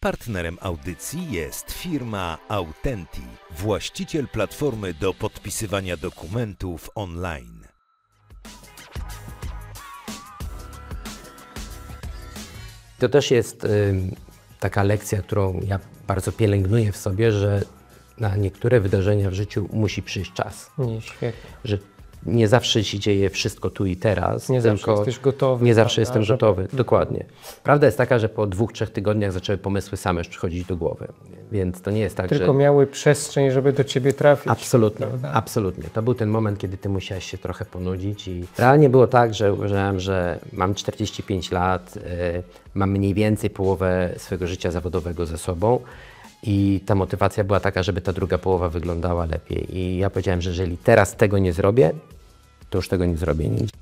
Partnerem audycji jest firma Autenti, właściciel platformy do podpisywania dokumentów online. To też jest taka lekcja, którą ja bardzo pielęgnuję w sobie, że na niektóre wydarzenia w życiu musi przyjść czas. Świetnie. Że nie zawsze się dzieje wszystko tu i teraz. Nie zawsze jesteś gotowy. Nie zawsze jestem gotowy, dokładnie. Prawda jest taka, że po 2-3 tygodniach zaczęły pomysły same przychodzić do głowy. Więc to nie jest tak, Tylko miały przestrzeń, żeby do ciebie trafić. Absolutnie, absolutnie. To był ten moment, kiedy ty musiałeś się trochę ponudzić i realnie było tak, że uważałem, że mam 45 lat, mam mniej więcej połowę swojego życia zawodowego ze sobą i ta motywacja była taka, żeby ta druga połowa wyglądała lepiej. I ja powiedziałem, że jeżeli teraz tego nie zrobię, to już tego nie zrobię nigdzie.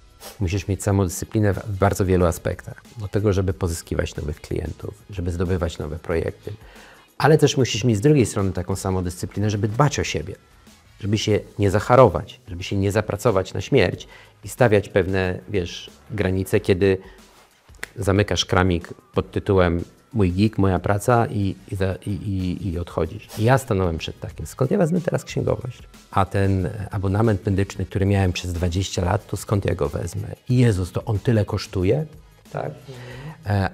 Musisz mieć samodyscyplinę w bardzo wielu aspektach. Do tego, żeby pozyskiwać nowych klientów, żeby zdobywać nowe projekty. Ale też musisz mieć z drugiej strony taką samodyscyplinę, żeby dbać o siebie. Żeby się nie zacharować, żeby się nie zapracować na śmierć i stawiać pewne, granice, kiedy zamykasz kramik pod tytułem mój gig, moja praca i odchodzisz. I ja stanąłem przed takim, skąd ja wezmę teraz księgowość? A ten abonament medyczny, który miałem przez 20 lat, to skąd ja go wezmę? I Jezus, to on tyle kosztuje? Tak.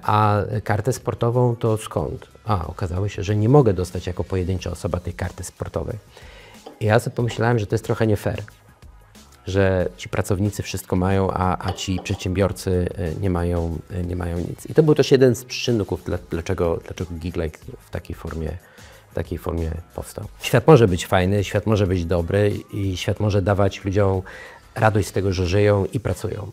A kartę sportową to skąd? Okazało się, że nie mogę dostać jako pojedyncza osoba tej karty sportowej. I ja sobie pomyślałem, że to jest trochę nie fair, że ci pracownicy wszystko mają, a ci przedsiębiorcy nie mają nic. I to był też jeden z czynników, dlaczego Giglike w takiej formie powstał. Świat może być fajny, świat może być dobry i świat może dawać ludziom radość z tego, że żyją i pracują.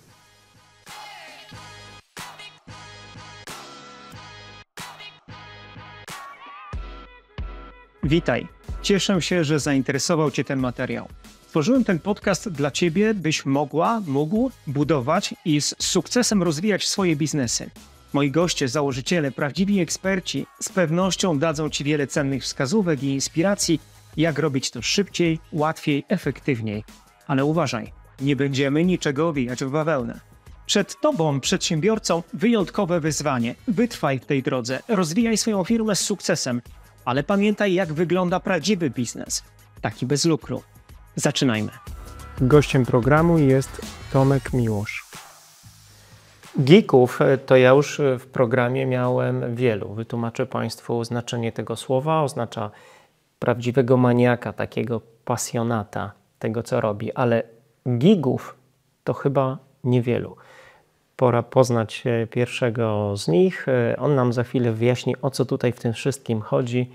Witaj. Cieszę się, że zainteresował Cię ten materiał. Stworzyłem ten podcast dla Ciebie, byś mógł budować i z sukcesem rozwijać swoje biznesy. Moi goście, założyciele, prawdziwi eksperci z pewnością dadzą Ci wiele cennych wskazówek i inspiracji, jak robić to szybciej, łatwiej, efektywniej. Ale uważaj, nie będziemy niczego owijać w bawełnę. Przed Tobą, przedsiębiorcą, wyjątkowe wyzwanie. Wytrwaj w tej drodze, rozwijaj swoją firmę z sukcesem, ale pamiętaj, jak wygląda prawdziwy biznes, taki bez lukru. Zaczynajmy. Gościem programu jest Tomek Miłosz. Geeków to ja już w programie miałem wielu. Wytłumaczę Państwu znaczenie tego słowa. Oznacza prawdziwego maniaka, takiego pasjonata tego, co robi. Ale geeków to chyba niewielu. Pora poznać pierwszego z nich. On nam za chwilę wyjaśni, o co tutaj w tym wszystkim chodzi.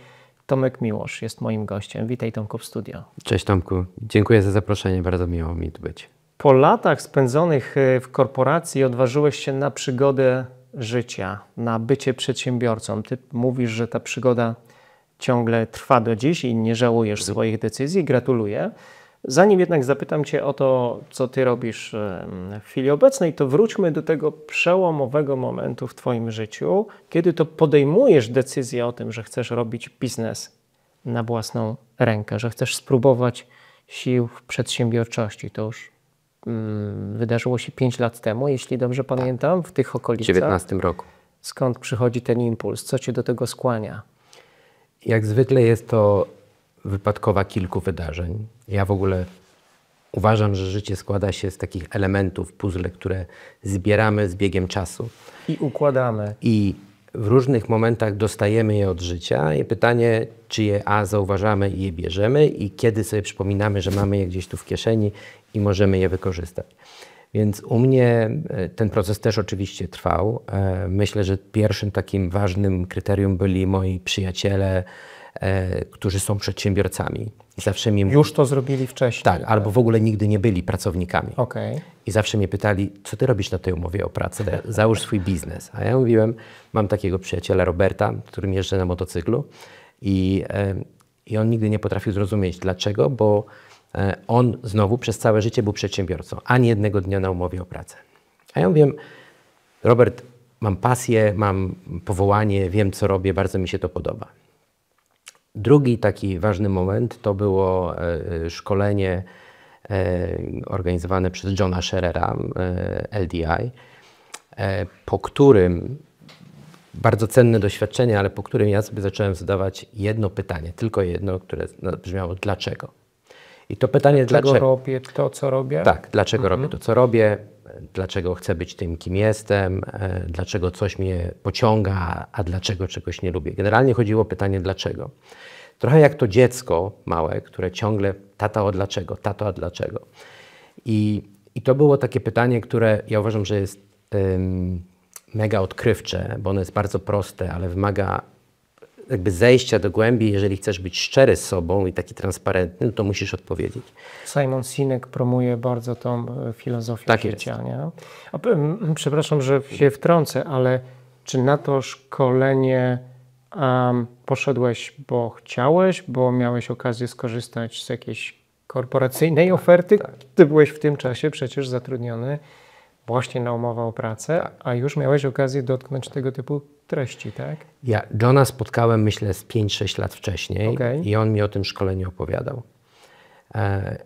Tomek Miłosz jest moim gościem. Witaj, Tomku, w studio. Cześć, Tomku. Dziękuję za zaproszenie. Bardzo miło mi tu być. Po latach spędzonych w korporacji odważyłeś się na przygodę życia, na bycie przedsiębiorcą. Ty mówisz, że ta przygoda ciągle trwa do dziś i nie żałujesz swoich decyzji. Gratuluję. Zanim jednak zapytam Cię o to, co Ty robisz w chwili obecnej, to wróćmy do tego przełomowego momentu w Twoim życiu, kiedy to podejmujesz decyzję o tym, że chcesz robić biznes na własną rękę, że chcesz spróbować sił w przedsiębiorczości. To już wydarzyło się 5 lat temu, jeśli dobrze pamiętam, w tych okolicach. W 19 roku. Skąd przychodzi ten impuls? Co Cię do tego skłania? Jak zwykle jest to wypadkowa kilku wydarzeń. Ja w ogóle uważam, że życie składa się z takich elementów, puzzle, które zbieramy z biegiem czasu. I układamy. I w różnych momentach dostajemy je od życia i pytanie, czy je zauważamy i je bierzemy i kiedy sobie przypominamy, że mamy je gdzieś tu w kieszeni i możemy je wykorzystać. Więc u mnie ten proces też oczywiście trwał. Myślę, że pierwszym takim ważnym kryterium byli moi przyjaciele, którzy są przedsiębiorcami. I zawsze mi już to zrobili wcześniej. Tak, albo w ogóle nigdy nie byli pracownikami. Okay. I zawsze mnie pytali, co ty robisz na tej umowie o pracę? Załóż swój biznes. A ja mówiłem, mam takiego przyjaciela Roberta, którym jeżdżę na motocyklu i on nigdy nie potrafił zrozumieć dlaczego, bo on znowu przez całe życie był przedsiębiorcą, ani jednego dnia na umowie o pracę. A ja mówię, Robert, mam pasję, mam powołanie, wiem co robię, bardzo mi się to podoba. Drugi taki ważny moment to było szkolenie organizowane przez Johna Scherera, LDI, po którym bardzo cenne doświadczenie, ale po którym ja sobie zacząłem zadawać jedno pytanie, tylko jedno, które brzmiało dlaczego. I to pytanie Dlaczego robię to, co robię? Tak, dlaczego robię to, co robię, dlaczego chcę być tym, kim jestem, dlaczego coś mnie pociąga, a dlaczego czegoś nie lubię. Generalnie chodziło o pytanie dlaczego. Trochę jak to dziecko małe, które ciągle tata, o dlaczego, tato, a dlaczego. I to było takie pytanie, które ja uważam, że jest mega odkrywcze, bo ono jest bardzo proste, ale wymaga jakby zejścia do głębi. Jeżeli chcesz być szczery z sobą i taki transparentny, to musisz odpowiedzieć. Simon Sinek promuje bardzo tą filozofię Tak życia. Nie? Przepraszam, że się wtrącę, ale czy na to szkolenie poszedłeś, bo chciałeś, bo miałeś okazję skorzystać z jakiejś korporacyjnej oferty? Tak. Ty byłeś w tym czasie przecież zatrudniony właśnie na umowę o pracę, tak, a już miałeś okazję dotknąć tego typu treści, tak? Ja Johna spotkałem, myślę, z 5-6 lat wcześniej i on mi o tym szkoleniu opowiadał.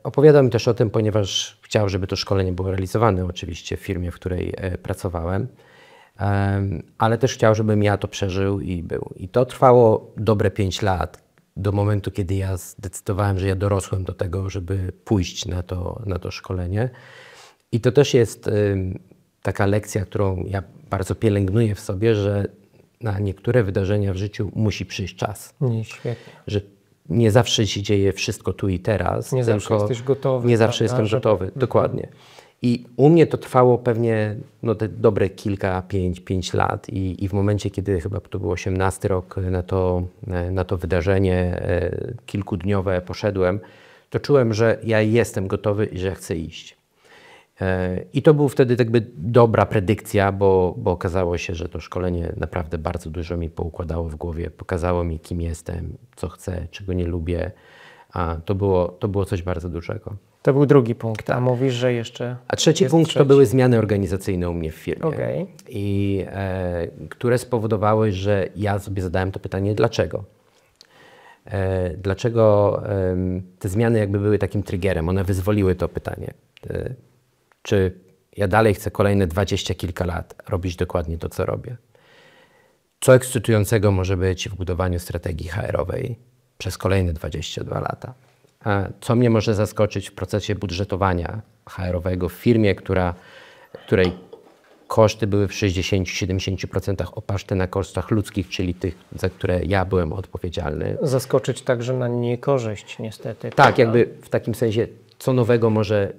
Opowiadał mi też o tym, ponieważ chciał, żeby to szkolenie było realizowane oczywiście w firmie, w której pracowałem, ale też chciał, żebym ja to przeżył i był. I to trwało dobre 5 lat, do momentu, kiedy ja zdecydowałem, że ja dorosłem do tego, żeby pójść na to szkolenie. I to też jest taka lekcja, którą ja bardzo pielęgnuję w sobie, że na niektóre wydarzenia w życiu musi przyjść czas. Świetnie. Że nie zawsze się dzieje wszystko tu i teraz. Nie zawsze jesteś gotowy. Nie zawsze jestem gotowy, dokładnie. I u mnie to trwało pewnie te dobre kilka, 5 lat i w momencie, kiedy chyba to był 18 rok na to wydarzenie kilkudniowe poszedłem, to czułem, że ja jestem gotowy i że chcę iść. I to był wtedy jakby dobra predykcja, bo okazało się, że to szkolenie naprawdę bardzo dużo mi poukładało w głowie, pokazało mi, kim jestem, co chcę, czego nie lubię, a to było coś bardzo dużego. To był drugi punkt, a mówisz, że jeszcze A trzeci punkt to były zmiany organizacyjne u mnie w firmie, i które spowodowały, że ja sobie zadałem to pytanie, dlaczego? Dlaczego te zmiany jakby były takim triggerem, one wyzwoliły to pytanie. Czy ja dalej chcę kolejne 20 kilka lat robić dokładnie to, co robię? Co ekscytującego może być w budowaniu strategii HR-owej przez kolejne 22 lata? A co mnie może zaskoczyć w procesie budżetowania HR-owego w firmie, której koszty były w 60-70% oparte na kosztach ludzkich, czyli tych, za które ja byłem odpowiedzialny. Zaskoczyć także na niekorzyść niestety. Tak, jakby w takim sensie, co nowego może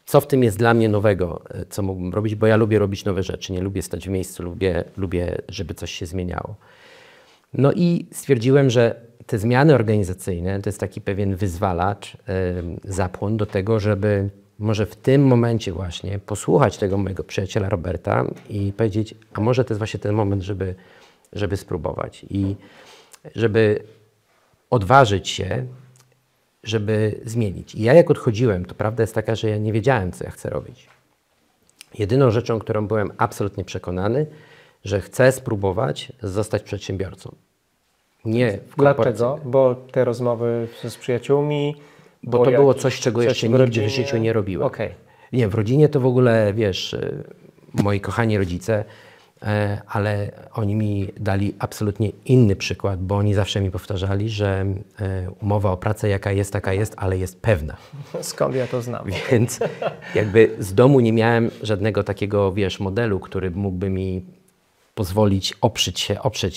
co w tym jest dla mnie nowego, co mógłbym robić, bo ja lubię robić nowe rzeczy, nie lubię stać w miejscu, lubię, żeby coś się zmieniało. No i stwierdziłem, że te zmiany organizacyjne to jest taki pewien wyzwalacz, zapłon do tego, żeby może w tym momencie właśnie posłuchać tego mojego przyjaciela Roberta i powiedzieć, a może to jest właśnie ten moment, żeby spróbować i żeby odważyć się, żeby zmienić. I ja jak odchodziłem, to prawda jest taka, że ja nie wiedziałem, co ja chcę robić. Jedyną rzeczą, którą byłem absolutnie przekonany, że chcę spróbować zostać przedsiębiorcą. Nie w Dlaczego? Bo te rozmowy z przyjaciółmi... Bo to było coś, czego jeszcze nigdy w życiu nie robiłem. Nie, w rodzinie to w ogóle, wiesz, moi kochani rodzice, ale oni mi dali absolutnie inny przykład, bo oni zawsze mi powtarzali, że umowa o pracę jaka jest, taka jest, ale jest pewna. Skąd ja to znam? Więc jakby z domu nie miałem żadnego takiego, wiesz, modelu, który mógłby mi pozwolić oprzeć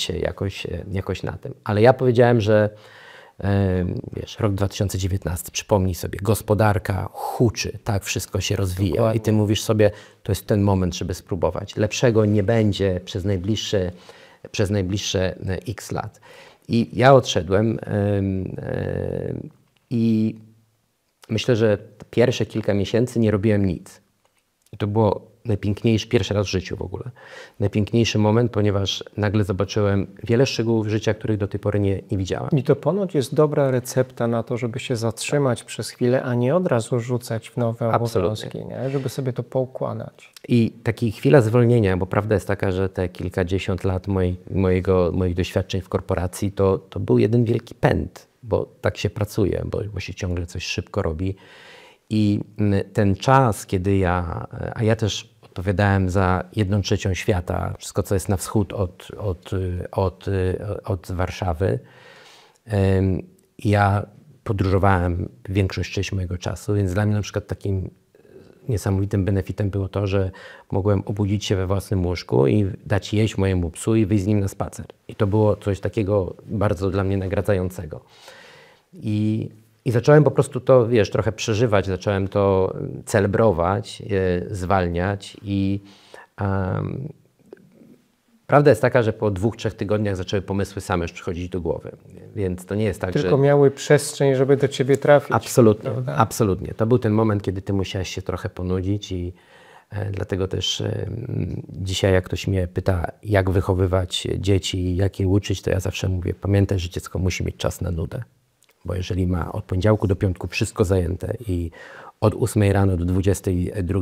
się jakoś na tym. Ale ja powiedziałem, że wiesz, rok 2019, przypomnij sobie, gospodarka huczy, tak, wszystko się rozwija. Dokładnie. I ty mówisz sobie, to jest ten moment, żeby spróbować. Lepszego nie będzie przez najbliższe x lat. I ja odszedłem i myślę, że pierwsze kilka miesięcy nie robiłem nic. I to było najpiękniejszy, pierwszy raz w życiu w ogóle, najpiękniejszy moment, ponieważ nagle zobaczyłem wiele szczegółów życia, których do tej pory nie widziałem. I to ponoć jest dobra recepta na to, żeby się zatrzymać przez chwilę, a nie od razu rzucać w nowe obowiązki, nie? Żeby sobie to poukładać. I taka chwila zwolnienia, bo prawda jest taka, że te kilkadziesiąt lat moich doświadczeń w korporacji to był jeden wielki pęd, bo tak się pracuje, bo się ciągle coś szybko robi. I ten czas, kiedy a ja też od odpowiadałem za 1/3 świata, wszystko co jest na wschód od Warszawy. Ja podróżowałem większość część mojego czasu, więc dla mnie na przykład takim niesamowitym benefitem było to, że mogłem obudzić się we własnym łóżku i dać jeść mojemu psu i wyjść z nim na spacer. I to było coś takiego bardzo dla mnie nagradzającego. I zacząłem po prostu to, wiesz, trochę przeżywać, zacząłem to celebrować, zwalniać i prawda jest taka, że po 2-3 tygodniach zaczęły pomysły same już przychodzić do głowy, więc to nie jest tak, Tylko miały przestrzeń, żeby do ciebie trafić. Absolutnie, prawda? absolutnie. To był ten moment, kiedy ty musiałeś się trochę ponudzić i dlatego też dzisiaj jak ktoś mnie pyta, jak wychowywać dzieci, jak je uczyć, to ja zawsze mówię, pamiętaj, że dziecko musi mieć czas na nudę, bo jeżeli ma od poniedziałku do piątku wszystko zajęte i od 8 rano do 22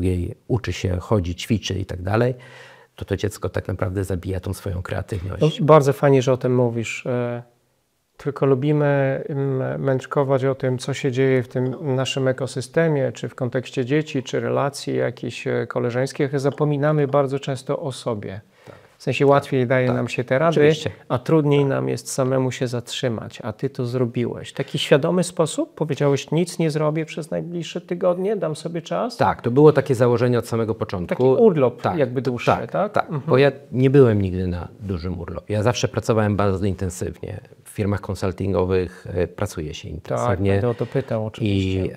uczy się, chodzi, ćwiczy i tak dalej, to dziecko tak naprawdę zabija tą swoją kreatywność. No, bardzo fajnie, że o tym mówisz. Tylko lubimy mędrkować o tym, co się dzieje w tym naszym ekosystemie, czy w kontekście dzieci, czy relacji jakichś koleżeńskich. Zapominamy bardzo często o sobie. W sensie łatwiej daje nam się te rady, Oczywiście. a trudniej nam jest samemu się zatrzymać, a ty to zrobiłeś. W taki świadomy sposób powiedziałeś, nic nie zrobię przez najbliższe tygodnie, dam sobie czas? Tak, to było takie założenie od samego początku. Taki urlop jakby dłuższy, tak? Tak, bo ja nie byłem nigdy na dużym urlopie. Ja zawsze pracowałem bardzo intensywnie. W firmach konsultingowych pracuje się intensywnie. Tak, będę o to pytał oczywiście.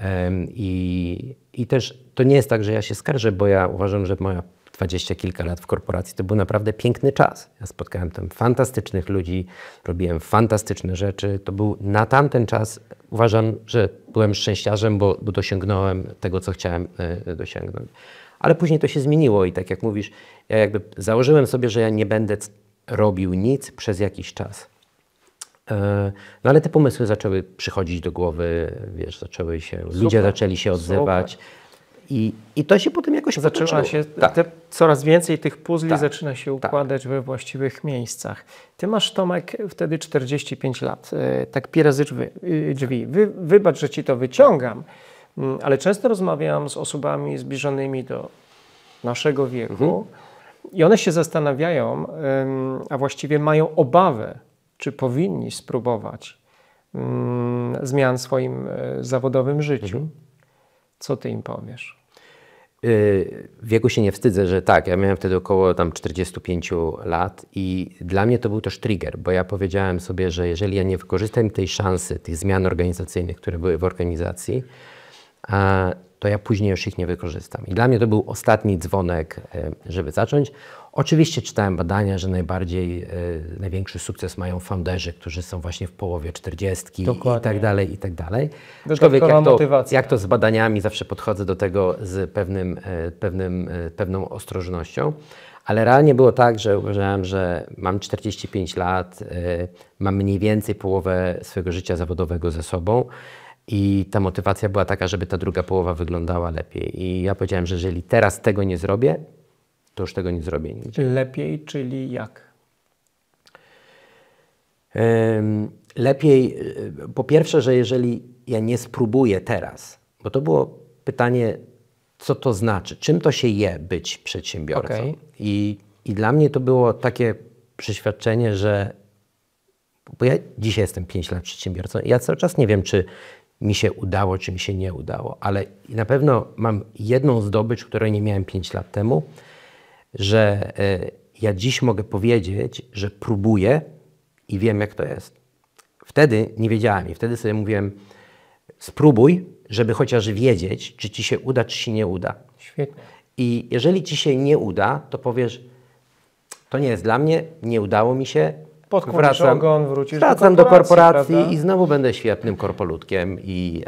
I też to nie jest tak, że ja się skarżę, bo ja uważam, że moja 20 kilka lat w korporacji to był naprawdę piękny czas. Ja spotkałem tam fantastycznych ludzi, robiłem fantastyczne rzeczy. To był na tamten czas, uważam, że byłem szczęściarzem, bo dosięgnąłem tego, co chciałem dosięgnąć. Ale później to się zmieniło i tak jak mówisz, ja jakby założyłem sobie, że ja nie będę robił nic przez jakiś czas. No ale te pomysły zaczęły przychodzić do głowy, wiesz, ludzie zaczęli się odzywać. I to się potem jakoś zaczyna się, coraz więcej tych puzli zaczyna się układać we właściwych miejscach. Ty masz, Tomek, wtedy 45 lat, tak pi razy drzwi. Wybacz, że ci to wyciągam, ale często rozmawiam z osobami zbliżonymi do naszego wieku i one się zastanawiają, a właściwie mają obawę, czy powinni spróbować zmian w swoim zawodowym życiu. Co ty im powiesz? W wieku się nie wstydzę, że tak, ja miałem wtedy około tam 45 lat i dla mnie to był też trigger, bo ja powiedziałem sobie, że jeżeli ja nie wykorzystam tej szansy, tych zmian organizacyjnych, które były w organizacji, to ja później już ich nie wykorzystam. I dla mnie to był ostatni dzwonek, żeby zacząć. Oczywiście czytałem badania, że największy sukces mają founderzy, którzy są właśnie w połowie 40 i tak dalej, i tak dalej. Aczkolwiek jak to z badaniami, zawsze podchodzę do tego z pewną ostrożnością. Ale realnie było tak, że uważałem, że mam 45 lat, mam mniej więcej połowę swojego życia zawodowego ze sobą. I ta motywacja była taka, żeby ta druga połowa wyglądała lepiej. I ja powiedziałem, że jeżeli teraz tego nie zrobię, to już tego nie zrobię nigdzie. Lepiej, czyli jak? Lepiej, po pierwsze, że jeżeli ja nie spróbuję teraz, bo to było pytanie, co to znaczy, czym to się je być przedsiębiorcą. Okay. I dla mnie to było takie przeświadczenie, że bo ja dzisiaj jestem 5 lat przedsiębiorcą i ja cały czas nie wiem, czy mi się udało, czy mi się nie udało, ale na pewno mam jedną zdobycz, której nie miałem 5 lat temu, że ja dziś mogę powiedzieć, że próbuję i wiem, jak to jest. Wtedy nie wiedziałem i wtedy sobie mówiłem, spróbuj, żeby chociaż wiedzieć, czy ci się uda, czy się nie uda. Świetnie. I jeżeli ci się nie uda, to powiesz, to nie jest dla mnie, nie udało mi się, wracam do korporacji i znowu będę świetnym korpoludkiem i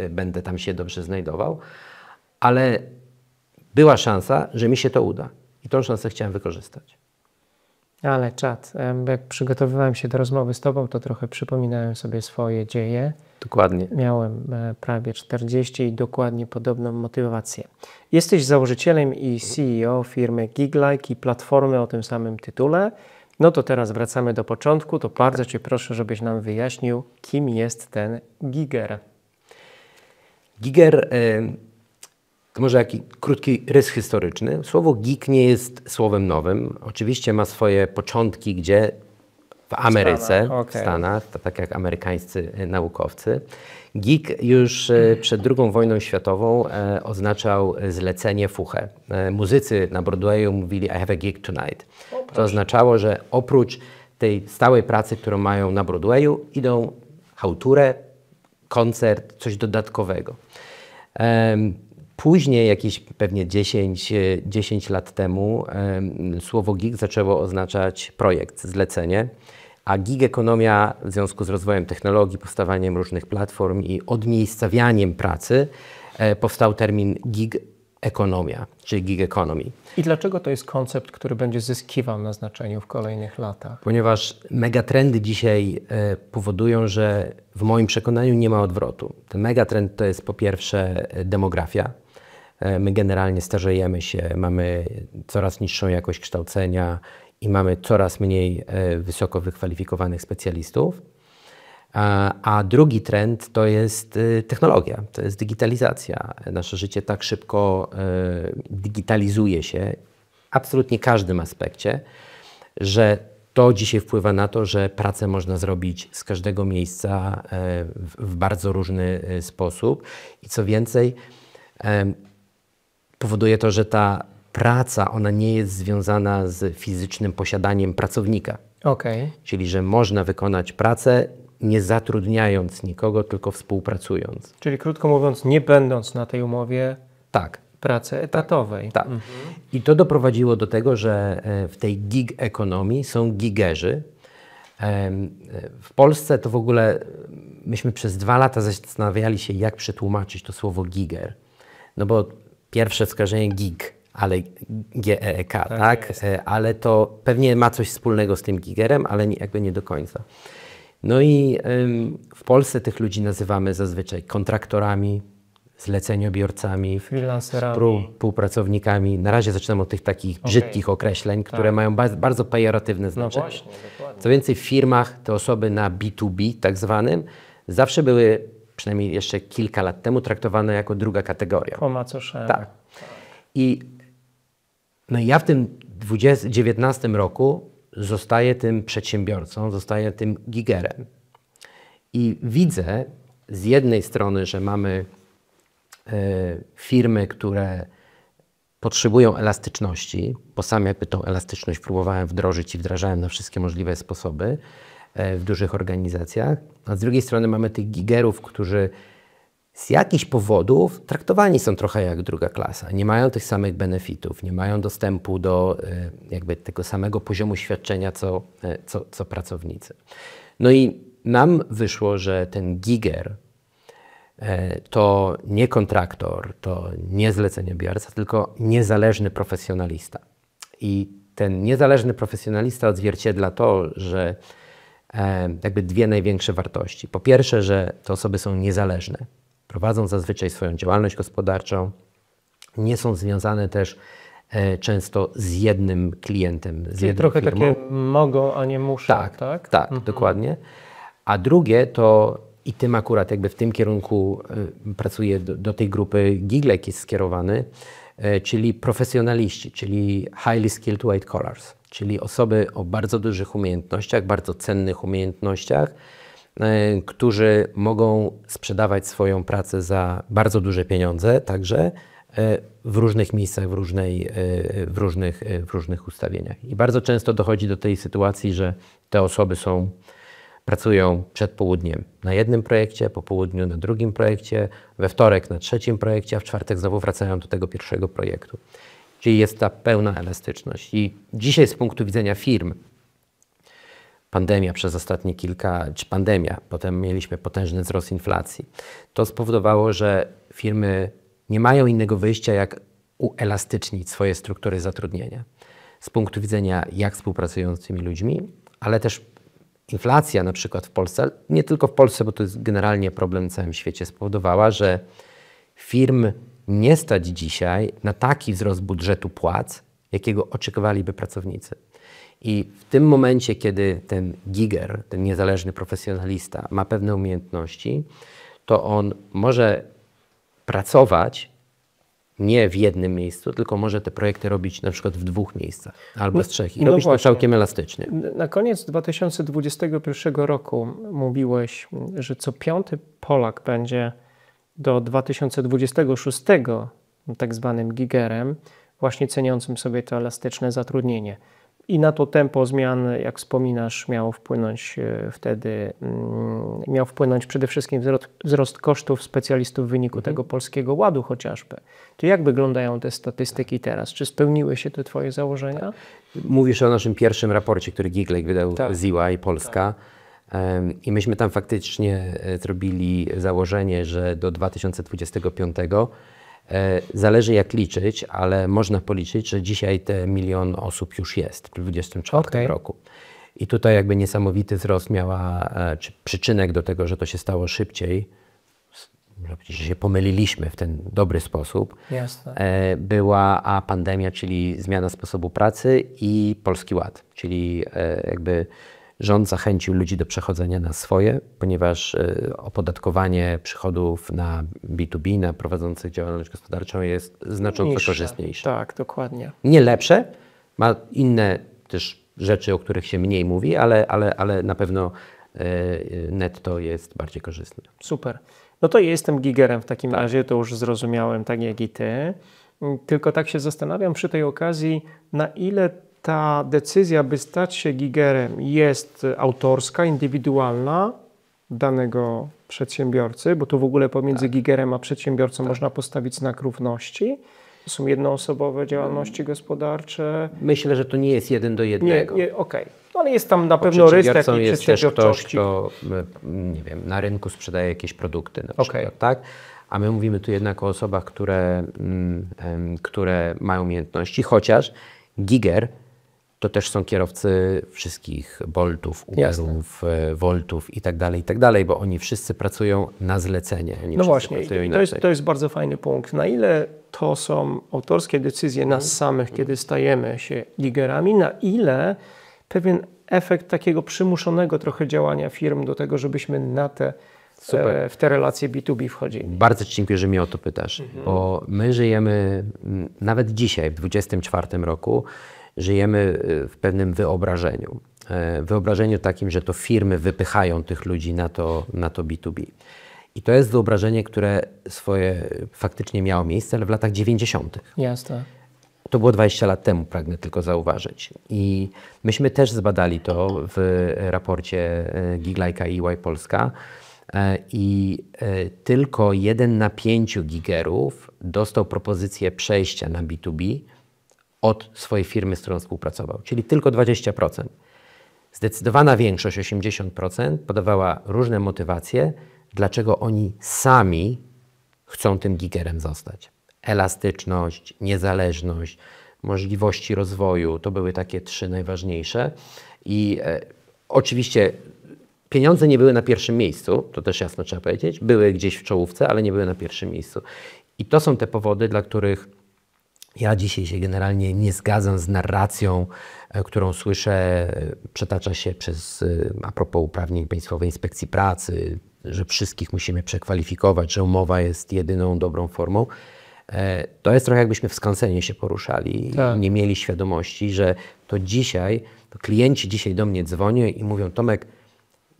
będę tam się dobrze znajdował. Ale była szansa, że mi się to uda. I tą szansę chciałem wykorzystać. Ale czad, jak przygotowywałem się do rozmowy z Tobą, to trochę przypominałem sobie swoje dzieje. Dokładnie. Miałem prawie 40 i dokładnie podobną motywację. Jesteś założycielem i CEO firmy Giglike i platformy o tym samym tytule. No to teraz wracamy do początku. To bardzo Cię proszę, żebyś nam wyjaśnił, kim jest ten Giger. Giger To może jakiś krótki rys historyczny. Słowo geek nie jest słowem nowym. Oczywiście ma swoje początki gdzie? W Ameryce, w Stanach, to tak jak amerykańscy naukowcy. Geek już przed II wojną światową oznaczał zlecenie fuchę. Muzycy na Broadwayu mówili I have a gig tonight. To oznaczało, że oprócz tej stałej pracy, którą mają na Broadwayu, idą chałturę, koncert, coś dodatkowego. Później, jakieś pewnie 10 lat temu, słowo gig zaczęło oznaczać projekt, zlecenie, a gig ekonomia w związku z rozwojem technologii, powstawaniem różnych platform i odmiejscawianiem pracy powstał termin gig ekonomia, czyli gig economy. I dlaczego to jest koncept, który będzie zyskiwał na znaczeniu w kolejnych latach? Ponieważ megatrendy dzisiaj powodują, że w moim przekonaniu nie ma odwrotu. Ten megatrend to jest po pierwsze demografia. My generalnie starzejemy się, mamy coraz niższą jakość kształcenia i mamy coraz mniej wysoko wykwalifikowanych specjalistów. A drugi trend to jest technologia, to jest digitalizacja. Nasze życie tak szybko digitalizuje się w absolutnie każdym aspekcie, że to dzisiaj wpływa na to, że pracę można zrobić z każdego miejsca w bardzo różny sposób. I co więcej, powoduje to, że ta praca, ona nie jest związana z fizycznym posiadaniem pracownika. Czyli, że można wykonać pracę nie zatrudniając nikogo, tylko współpracując. Czyli krótko mówiąc, nie będąc na tej umowie tak. pracy etatowej. Tak. I to doprowadziło do tego, że w tej gig economy są gigerzy. W Polsce to w ogóle myśmy przez 2 lata zastanawiali się, jak przetłumaczyć to słowo giger. No bo pierwsze skojarzenie gig, ale G-E-E-K, tak? Ale to pewnie ma coś wspólnego z tym gigerem, ale jakby nie do końca. No i w Polsce tych ludzi nazywamy zazwyczaj kontraktorami, zleceniobiorcami, freelancerami, współpracownikami. Na razie zaczynam od tych takich brzydkich określeń, które mają bardzo pejoratywne znaczenie. No właśnie, dokładnie. Co więcej, w firmach te osoby na B2B tak zwanym zawsze były, przynajmniej jeszcze kilka lat temu, traktowane jako druga kategoria. Po macoszemu. Tak. I ja w tym 2019 roku zostaję tym przedsiębiorcą, zostaję tym gigerem. I widzę z jednej strony, że mamy firmy, które potrzebują elastyczności, bo sam jakby tą elastyczność próbowałem wdrożyć i wdrażałem na wszystkie możliwe sposoby w dużych organizacjach. A z drugiej strony mamy tych gigerów, którzy z jakichś powodów traktowani są trochę jak druga klasa. Nie mają tych samych benefitów, nie mają dostępu do jakby tego samego poziomu świadczenia, co pracownicy. No i nam wyszło, że ten giger to nie kontraktor, to nie zleceniobiorca, tylko niezależny profesjonalista. I ten niezależny profesjonalista odzwierciedla to, że jakby 2 największe wartości. Po pierwsze, że te osoby są niezależne. Prowadzą zazwyczaj swoją działalność gospodarczą, nie są związane też często z jednym klientem, z jedną trochę firmą. takie mogą, a nie muszą, tak? Tak, dokładnie. A drugie to, i tym akurat jakby w tym kierunku pracuję, do tej grupy Giglek jest skierowany, czyli profesjonaliści, czyli highly skilled white collars, czyli osoby o bardzo dużych umiejętnościach, bardzo cennych umiejętnościach, którzy mogą sprzedawać swoją pracę za bardzo duże pieniądze, także w różnych miejscach, w różnych ustawieniach. I bardzo często dochodzi do tej sytuacji, że te osoby pracują przed południem na jednym projekcie, po południu na drugim projekcie, we wtorek na trzecim projekcie, a w czwartek znowu wracają do tego pierwszego projektu. Czyli jest ta pełna elastyczność. I dzisiaj z punktu widzenia firm, pandemia przez ostatnie potem mieliśmy potężny wzrost inflacji. To spowodowało, że firmy nie mają innego wyjścia, jak uelastycznić swoje struktury zatrudnienia. Z punktu widzenia, jak współpracują z tymi ludźmi, ale też inflacja na przykład w Polsce, nie tylko w Polsce, bo to jest generalnie problem w całym świecie, spowodowała, że firm nie stać dzisiaj na taki wzrost budżetu płac, jakiego oczekiwaliby pracownicy. I w tym momencie, kiedy ten giger, ten niezależny profesjonalista ma pewne umiejętności, to on może pracować nie w jednym miejscu, tylko może te projekty robić na przykład w 2 miejscach albo z 3 i robić to całkiem elastycznie. Na koniec 2021 roku mówiłeś, że co 5. Polak będzie do 2026 tak zwanym gigerem, właśnie ceniącym sobie to elastyczne zatrudnienie. I na to tempo zmian, jak wspominasz, miał wpłynąć przede wszystkim wzrost kosztów specjalistów w wyniku tego Polskiego Ładu chociażby. To jak wyglądają te statystyki teraz? Czy spełniły się te twoje założenia? Mówisz o naszym pierwszym raporcie, który Giglake wydał z EY Polska. I myśmy tam faktycznie zrobili założenie, że do 2025 zależy jak liczyć, ale można policzyć, że dzisiaj te 1 milion osób już jest w 2024 roku. I tutaj jakby niesamowity wzrost miała, czy przyczynek do tego, że to się stało szybciej, że się pomyliliśmy w ten dobry sposób, była pandemia, czyli zmiana sposobu pracy i Polski Ład, czyli jakby rząd zachęcił ludzi do przechodzenia na swoje, ponieważ opodatkowanie przychodów na B2B, na prowadzących działalność gospodarczą jest znacząco korzystniejsze. Tak, dokładnie. Nie lepsze, ma inne też rzeczy, o których się mniej mówi, ale na pewno netto jest bardziej korzystne. Super. No to jestem gigerem w takim razie, to już zrozumiałem, tak jak i ty. Tylko tak się zastanawiam przy tej okazji, na ile ta decyzja, by stać się gigerem, jest autorska, indywidualna danego przedsiębiorcy, bo tu w ogóle pomiędzy gigerem a przedsiębiorcą można postawić znak równości. To są jednoosobowe działalności gospodarcze. Myślę, że to nie jest 1 do 1. Okej. No, ale jest tam na pewno rys takiej jest też ktoś, przedsiębiorczości. kto nie wiem, na rynku sprzedaje jakieś produkty na przykład, tak? A my mówimy tu jednak o osobach, które mają umiejętności, chociaż giger to też są kierowcy wszystkich Boltów, Uberów, Woltów i tak dalej, bo oni wszyscy pracują na zlecenie. No właśnie, to jest bardzo fajny punkt. Na ile to są autorskie decyzje nas samych, kiedy stajemy się gigerami, na ile pewien efekt takiego przymuszonego trochę działania firm do tego, żebyśmy w te relacje B2B wchodzili. Bardzo Ci dziękuję, że mnie o to pytasz, bo my żyjemy, nawet dzisiaj, w 2024 roku, żyjemy w pewnym wyobrażeniu. Wyobrażeniu takim, że to firmy wypychają tych ludzi na to B2B. I to jest wyobrażenie, które swoje faktycznie miało miejsce, ale w latach 90. Jasne. To było 20 lat temu, pragnę tylko zauważyć. I myśmy też zbadali to w raporcie Giglike'a EY Polska. I tylko 1 na 5 gigerów dostał propozycję przejścia na B2B od swojej firmy, z którą współpracował, czyli tylko 20%. Zdecydowana większość, 80%, podawała różne motywacje, dlaczego oni sami chcą tym gigerem zostać. Elastyczność, niezależność, możliwości rozwoju, to były takie 3 najważniejsze. I oczywiście pieniądze nie były na pierwszym miejscu, to też jasno trzeba powiedzieć, były gdzieś w czołówce, ale nie były na pierwszym miejscu. I to są te powody, dla których ja dzisiaj się generalnie nie zgadzam z narracją, którą słyszę, przetacza się a propos uprawnień Państwowej Inspekcji Pracy, że wszystkich musimy przekwalifikować, że umowa jest jedyną dobrą formą. To jest trochę jakbyśmy w skansenie się poruszali i nie mieli świadomości, że to klienci dzisiaj do mnie dzwonią i mówią: Tomek,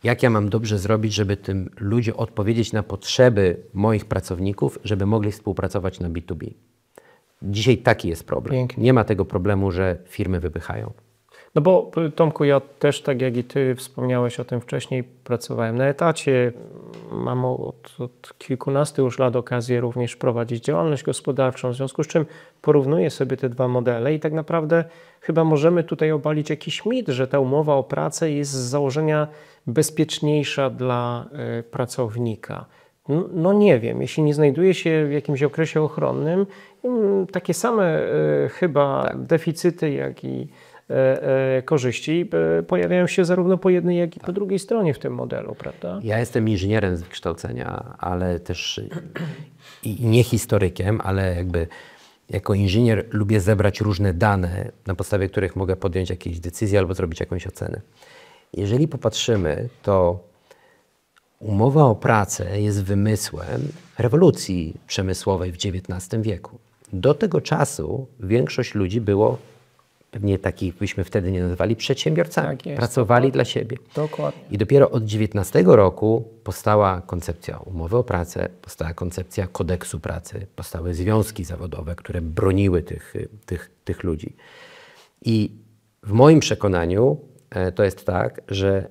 jak ja mam dobrze zrobić, żeby tym ludziom odpowiedzieć na potrzeby moich pracowników, żeby mogli współpracować na B2B. Dzisiaj taki jest problem. Pięknie. Nie ma tego problemu, że firmy wypychają. No bo Tomku, ja też tak jak i ty wspomniałeś o tym wcześniej, pracowałem na etacie. Mam od kilkunastu już lat okazję również prowadzić działalność gospodarczą, w związku z czym porównuję sobie te 2 modele i tak naprawdę chyba możemy tutaj obalić jakiś mit, że ta umowa o pracę jest z założenia bezpieczniejsza dla pracownika. No nie wiem, jeśli nie znajduje się w jakimś okresie ochronnym, takie same chyba deficyty, jak i korzyści pojawiają się zarówno po jednej, jak i po drugiej stronie w tym modelu, prawda? Ja jestem inżynierem z wykształcenia, ale też i nie historykiem, ale jakby jako inżynier lubię zebrać różne dane, na podstawie których mogę podjąć jakieś decyzje albo zrobić jakąś ocenę. Jeżeli popatrzymy, to umowa o pracę jest wymysłem rewolucji przemysłowej w XIX wieku. do tego czasu większość ludzi było, pewnie takich byśmy wtedy nie nazywali, przedsiębiorcami. Tak jest, Pracowali dla siebie. Dokładnie. I dopiero od 19 roku powstała koncepcja umowy o pracę, powstała koncepcja kodeksu pracy, powstały związki zawodowe, które broniły tych ludzi. I w moim przekonaniu to jest tak, że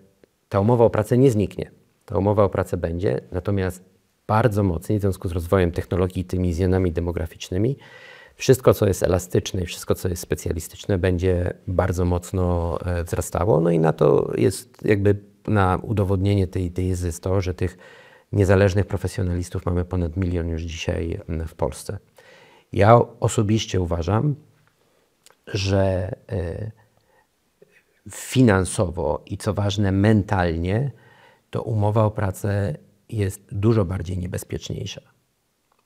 ta umowa o pracę nie zniknie. Ta umowa o pracę będzie, natomiast bardzo mocniej w związku z rozwojem technologii i tymi zmianami demograficznymi wszystko, co jest elastyczne i wszystko, co jest specjalistyczne, będzie bardzo mocno wzrastało. No i na to jest jakby na udowodnienie tej tezy jest to, że tych niezależnych profesjonalistów mamy ponad 1 milion już dzisiaj w Polsce. Ja osobiście uważam, że finansowo i co ważne mentalnie, to umowa o pracę jest dużo bardziej niebezpieczniejsza.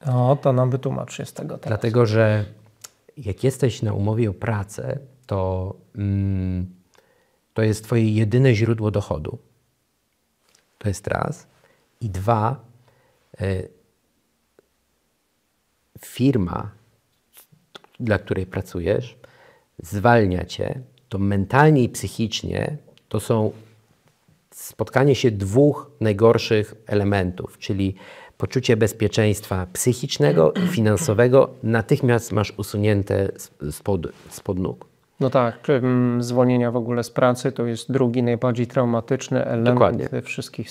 O, to nam wytłumacz się z tego teraz. Dlatego, że jak jesteś na umowie o pracę, to jest twoje jedyne źródło dochodu. To jest raz. I dwa, firma, dla której pracujesz, zwalnia cię, to mentalnie i psychicznie to są spotkanie się dwóch najgorszych elementów, czyli poczucie bezpieczeństwa psychicznego i finansowego natychmiast masz usunięte spod nóg. No tak, zwolnienia w ogóle z pracy to jest drugi najbardziej traumatyczny element Dokładnie. we wszystkich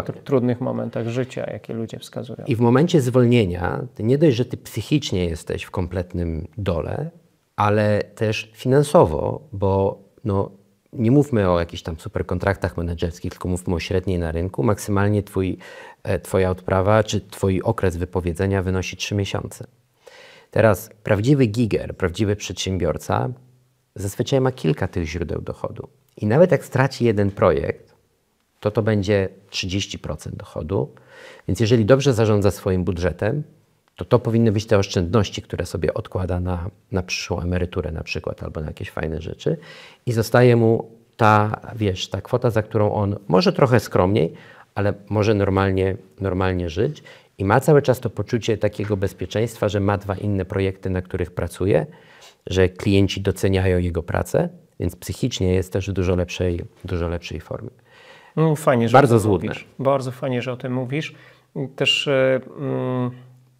tych trudnych momentach życia, jakie ludzie wskazują. I w momencie zwolnienia, nie dość, że ty psychicznie jesteś w kompletnym dole, ale też finansowo, bo nie mówmy o jakichś tam super kontraktach menedżerskich, tylko mówmy o średniej na rynku. Maksymalnie twoja odprawa czy twój okres wypowiedzenia wynosi 3 miesiące. Teraz prawdziwy giger, prawdziwy przedsiębiorca zazwyczaj ma kilka tych źródeł dochodu. I nawet jak straci jeden projekt, to będzie 30% dochodu. Więc jeżeli dobrze zarządza swoim budżetem, to powinny być te oszczędności, które sobie odkłada na przyszłą emeryturę na przykład albo na jakieś fajne rzeczy i zostaje mu ta kwota, za którą on może trochę skromniej, ale może normalnie żyć i ma cały czas to poczucie takiego bezpieczeństwa, że ma 2 inne projekty, na których pracuje, że klienci doceniają jego pracę, więc psychicznie jest też w dużo lepszej formie. Fajnie, że bardzo o tym złudne. Mówisz. Bardzo fajnie, że o tym mówisz. Też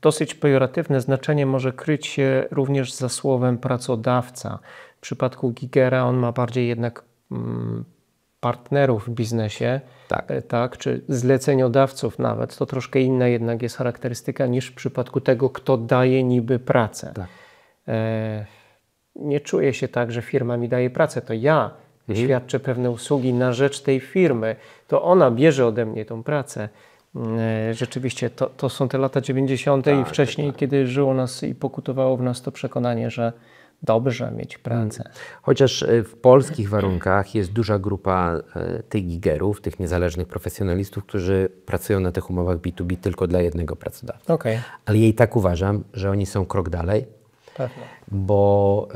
dosyć pejoratywne znaczenie może kryć się również za słowem pracodawca. W przypadku gigera on ma bardziej jednak partnerów w biznesie, tak, czy zleceniodawców nawet. To troszkę inna jednak jest charakterystyka niż w przypadku tego, kto daje niby pracę. Tak. Nie czuję się tak, że firma mi daje pracę, to ja świadczę pewne usługi na rzecz tej firmy, to ona bierze ode mnie tą pracę. Rzeczywiście to są te lata 90. i wcześniej, kiedy żyło nas i pokutowało w nas to przekonanie, że dobrze mieć pracę. Chociaż w polskich warunkach jest duża grupa tych gigerów, tych niezależnych profesjonalistów, którzy pracują na tych umowach B2B tylko dla jednego pracodawcy. Okay. Ale ja i tak uważam, że oni są krok dalej, Pewnie. Bo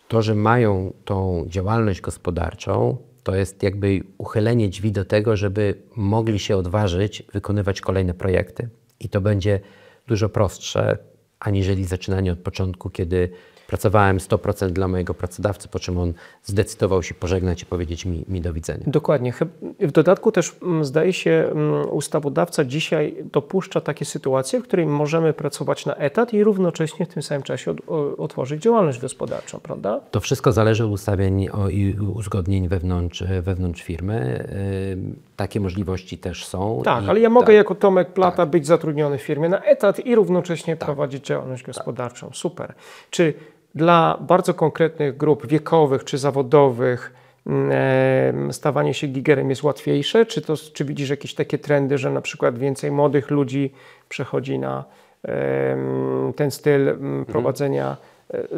to, że mają tą działalność gospodarczą, to jest jakby uchylenie drzwi do tego, żeby mogli się odważyć wykonywać kolejne projekty. I to będzie dużo prostsze, aniżeli zaczynanie od początku, kiedy pracowałem 100% dla mojego pracodawcy, po czym on zdecydował się pożegnać i powiedzieć mi do widzenia. Dokładnie. W dodatku też zdaje się ustawodawca dzisiaj dopuszcza takie sytuacje, w której możemy pracować na etat i równocześnie w tym samym czasie otworzyć działalność gospodarczą, prawda? To wszystko zależy od ustawień i uzgodnień wewnątrz firmy. Takie możliwości też są. Tak, ale ja mogę jako Tomek Plata być zatrudniony w firmie na etat i równocześnie prowadzić działalność gospodarczą. Super. Czy dla bardzo konkretnych grup wiekowych czy zawodowych stawanie się gigerem jest łatwiejsze? Czy widzisz jakieś takie trendy, że na przykład więcej młodych ludzi przechodzi na ten styl prowadzenia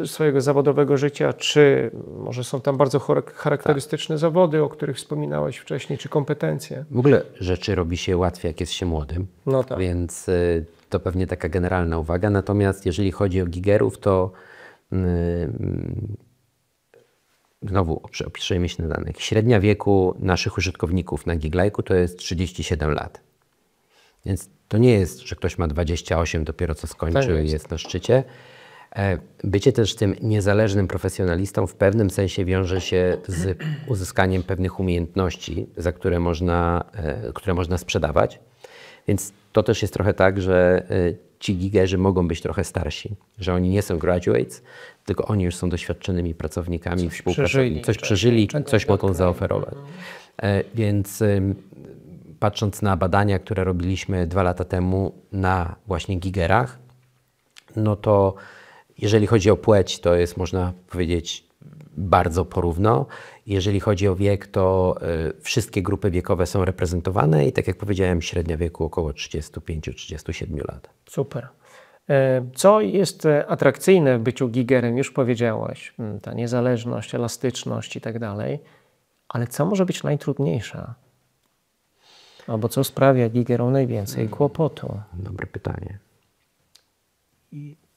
swojego zawodowego życia, czy może są tam bardzo charakterystyczne zawody, o których wspominałeś wcześniej, czy kompetencje? W ogóle rzeczy robi się łatwiej, jak jest się młodym, no tak. Więc to pewnie taka generalna uwaga. Natomiast jeżeli chodzi o gigerów, to znowu opiszemy się na danych. Średnia wieku naszych użytkowników na GigLike'u to jest 37 lat. Więc to nie jest, że ktoś ma 28, dopiero co skończył i jest na szczycie. Bycie też tym niezależnym profesjonalistą w pewnym sensie wiąże się z uzyskaniem pewnych umiejętności, za które można sprzedawać. Więc to też jest trochę tak, że ci gigerzy mogą być trochę starsi, że oni nie są graduates, tylko oni już są doświadczonymi pracownikami, coś przeżyli, coś mogą zaoferować. Więc patrząc na badania, które robiliśmy 2 lata temu na właśnie gigerach, no to jeżeli chodzi o płeć, to jest, można powiedzieć, bardzo porówno. Jeżeli chodzi o wiek, to wszystkie grupy wiekowe są reprezentowane i tak jak powiedziałem, średnia wieku około 35-37 lat. Super. Co jest atrakcyjne w byciu gigerem? Już powiedziałeś, ta niezależność, elastyczność i tak dalej, ale co może być najtrudniejsze? Albo co sprawia gigerom najwięcej kłopotu? Dobre pytanie.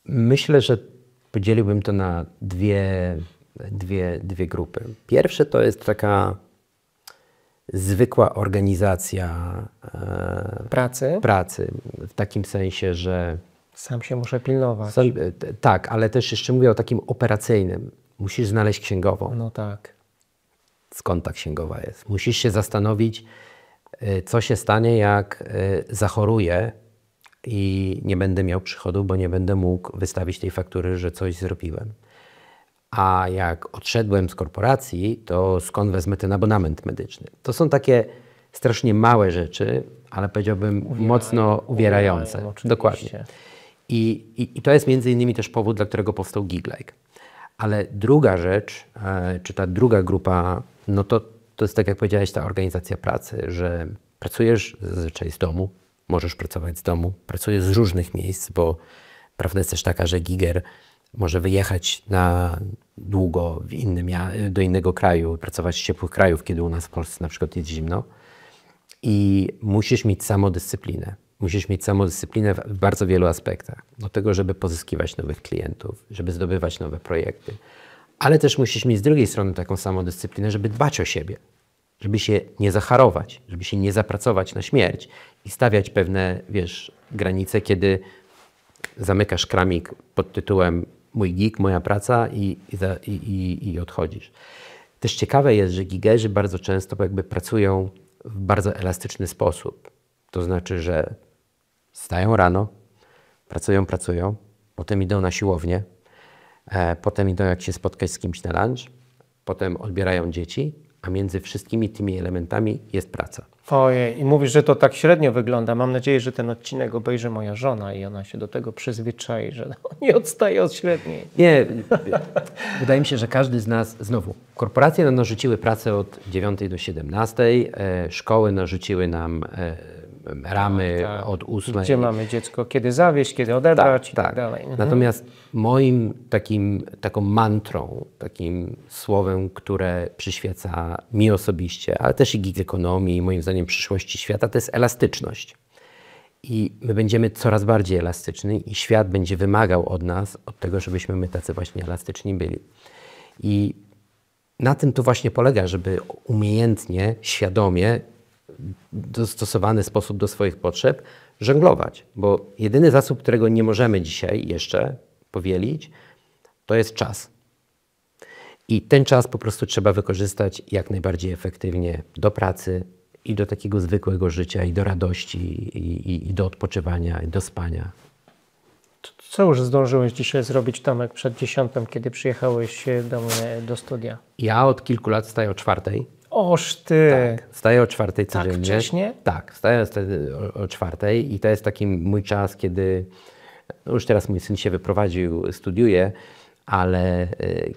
Myślę, że podzieliłbym to na dwie grupy. Pierwsze to jest taka zwykła organizacja pracy w takim sensie, że Sam się muszę pilnować. tak, ale też jeszcze mówię o takim operacyjnym. Musisz znaleźć księgową. No tak. Skąd ta księgowa jest? Musisz się zastanowić, co się stanie, jak zachoruję i nie będę miał przychodu, bo nie będę mógł wystawić tej faktury, że coś zrobiłem. A jak odszedłem z korporacji, to skąd wezmę ten abonament medyczny? To są takie strasznie małe rzeczy, ale powiedziałbym mocno uwierające. Dokładnie. I to jest między innymi też powód, dla którego powstał GigLike. Ale druga rzecz, czy ta druga grupa, no to jest tak jak powiedziałeś, ta organizacja pracy, że pracujesz zazwyczaj z domu, możesz pracować z domu, pracujesz z różnych miejsc, bo prawda jest też taka, że giger może wyjechać na długo do innego kraju, pracować z ciepłych krajów, kiedy u nas w Polsce na przykład jest zimno i musisz mieć samodyscyplinę. Musisz mieć samodyscyplinę w bardzo wielu aspektach. Do tego, żeby pozyskiwać nowych klientów, żeby zdobywać nowe projekty. Ale też musisz mieć z drugiej strony taką samodyscyplinę, żeby dbać o siebie. Żeby się nie zacharować, żeby się nie zapracować na śmierć i stawiać pewne, granice, kiedy zamykasz kramik pod tytułem mój gig, moja praca i odchodzisz. Też ciekawe jest, że gigerzy bardzo często pracują w bardzo elastyczny sposób. To znaczy, że wstają rano, pracują, potem idą na siłownię, potem idą jak się spotkać z kimś na lunch, potem odbierają dzieci, a między wszystkimi tymi elementami jest praca. Ojej, i mówisz, że to tak średnio wygląda. Mam nadzieję, że ten odcinek obejrzy moja żona i ona się do tego przyzwyczai, że nie odstaje od średniej. Nie, wydaje mi się, że każdy z nas, znowu, korporacje nam narzuciły pracę od 9 do 17, szkoły narzuciły nam ramy od 8. Gdzie mamy dziecko, kiedy zawieźć, kiedy odebrać i tak dalej. Natomiast moim taką mantrą, takim słowem, które przyświeca mi osobiście, ale też i gig ekonomii i moim zdaniem przyszłości świata, to jest elastyczność. I my będziemy coraz bardziej elastyczni i świat będzie wymagał od nas, od tego, żebyśmy my tacy właśnie elastyczni byli. I na tym to właśnie polega, żeby umiejętnie, świadomie, w dostosowany sposób do swoich potrzeb żonglować. Bo jedyny zasób, którego nie możemy dzisiaj jeszcze powielić, to jest czas. I ten czas po prostu trzeba wykorzystać jak najbardziej efektywnie do pracy i do takiego zwykłego życia, i do radości, i do odpoczywania, i do spania. Co już zdążyłeś dzisiaj zrobić, Tomek, przed 10, kiedy przyjechałeś do mnie do studia? Ja od kilku lat wstaję o 4. Oż ty! Tak, wstaję o 4 codziennie. Tak wcześnie? Tak, wstaję o 4 i to jest taki mój czas, kiedy już teraz mój syn się wyprowadził, studiuje, ale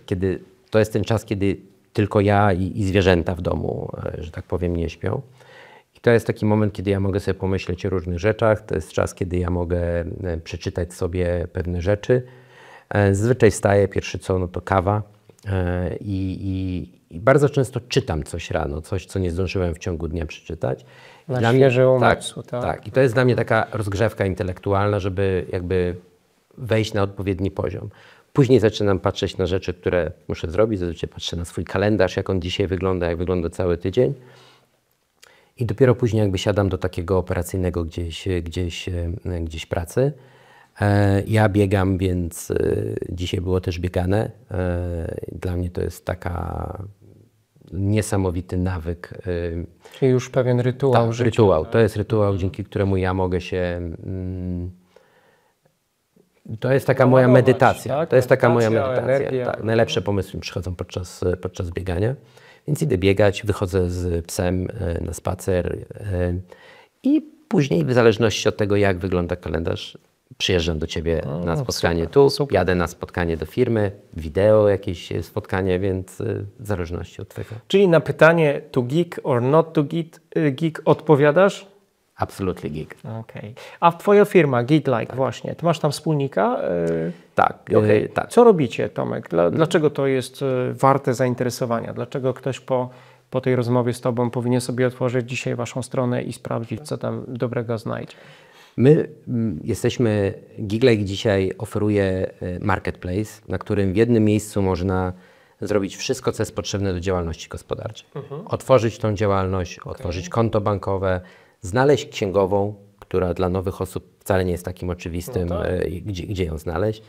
kiedy to jest ten czas, kiedy tylko ja i zwierzęta w domu, że tak powiem, nie śpią. I to jest taki moment, kiedy ja mogę sobie pomyśleć o różnych rzeczach. To jest czas, kiedy ja mogę przeczytać sobie pewne rzeczy. Zazwyczaj wstaję, pierwsze co, no to kawa i bardzo często czytam coś rano, coś, co nie zdążyłem w ciągu dnia przeczytać. Na świeże umysł, tak? Tak. I to jest dla mnie taka rozgrzewka intelektualna, żeby jakby wejść na odpowiedni poziom. Później zaczynam patrzeć na rzeczy, które muszę zrobić. Zazwyczaj patrzę na swój kalendarz, jak on dzisiaj wygląda, jak wygląda cały tydzień. I dopiero później jakby siadam do takiego operacyjnego gdzieś pracy. Ja biegam, więc dzisiaj było też biegane. Dla mnie to jest taka niesamowity nawyk. Czyli już pewien rytuał życia. Rytuał. To jest rytuał, dzięki któremu ja mogę się... To jest taka moja medytacja. Tak? To jest taka moja medytacja. Energia. Tak. Najlepsze pomysły mi przychodzą podczas biegania. Więc idę biegać, wychodzę z psem na spacer i później w zależności od tego, jak wygląda kalendarz, przyjeżdżam do Ciebie na spotkanie super. jadę na spotkanie do firmy, wideo jakieś spotkanie, więc w zależności od tego. Czyli na pytanie to geek or not to geek odpowiadasz? Absolutely geek. Okej. A twoja firma Geeklike właśnie, ty masz tam wspólnika? Tak, Okay. tak. Co robicie, Tomek? Dlaczego to jest warte zainteresowania? Dlaczego ktoś po tej rozmowie z Tobą powinien sobie otworzyć dzisiaj Waszą stronę i sprawdzić, co tam dobrego znajdzie? My jesteśmy, Geeklike dzisiaj oferuje marketplace, na którym w jednym miejscu można zrobić wszystko, co jest potrzebne do działalności gospodarczej. Otworzyć tą działalność, otworzyć konto bankowe, znaleźć księgową, która dla nowych osób wcale nie jest takim oczywistym, gdzie ją znaleźć.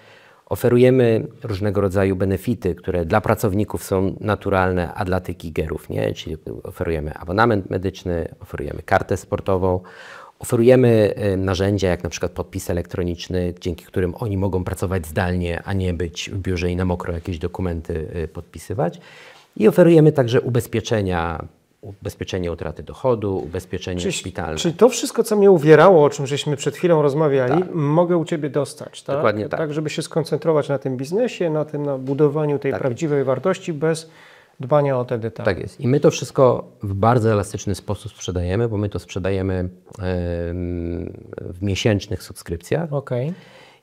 Oferujemy różnego rodzaju benefity, które dla pracowników są naturalne, a dla tych gigerów nie. Czyli oferujemy abonament medyczny, oferujemy kartę sportową, oferujemy narzędzia jak na przykład podpis elektroniczny, dzięki którym oni mogą pracować zdalnie, a nie być w biurze i na mokro jakieś dokumenty podpisywać. I oferujemy także ubezpieczenie utraty dochodu, ubezpieczenie szpitalne. Czyli to wszystko, co mnie uwierało, o czym żeśmy przed chwilą rozmawiali, mogę u Ciebie dostać, tak? Dokładnie tak. Tak, żeby się skoncentrować na tym biznesie, na budowaniu tej prawdziwej wartości bez dbania o te detale. Tak jest. I my to wszystko w bardzo elastyczny sposób sprzedajemy, bo my to sprzedajemy w miesięcznych subskrypcjach. Okej.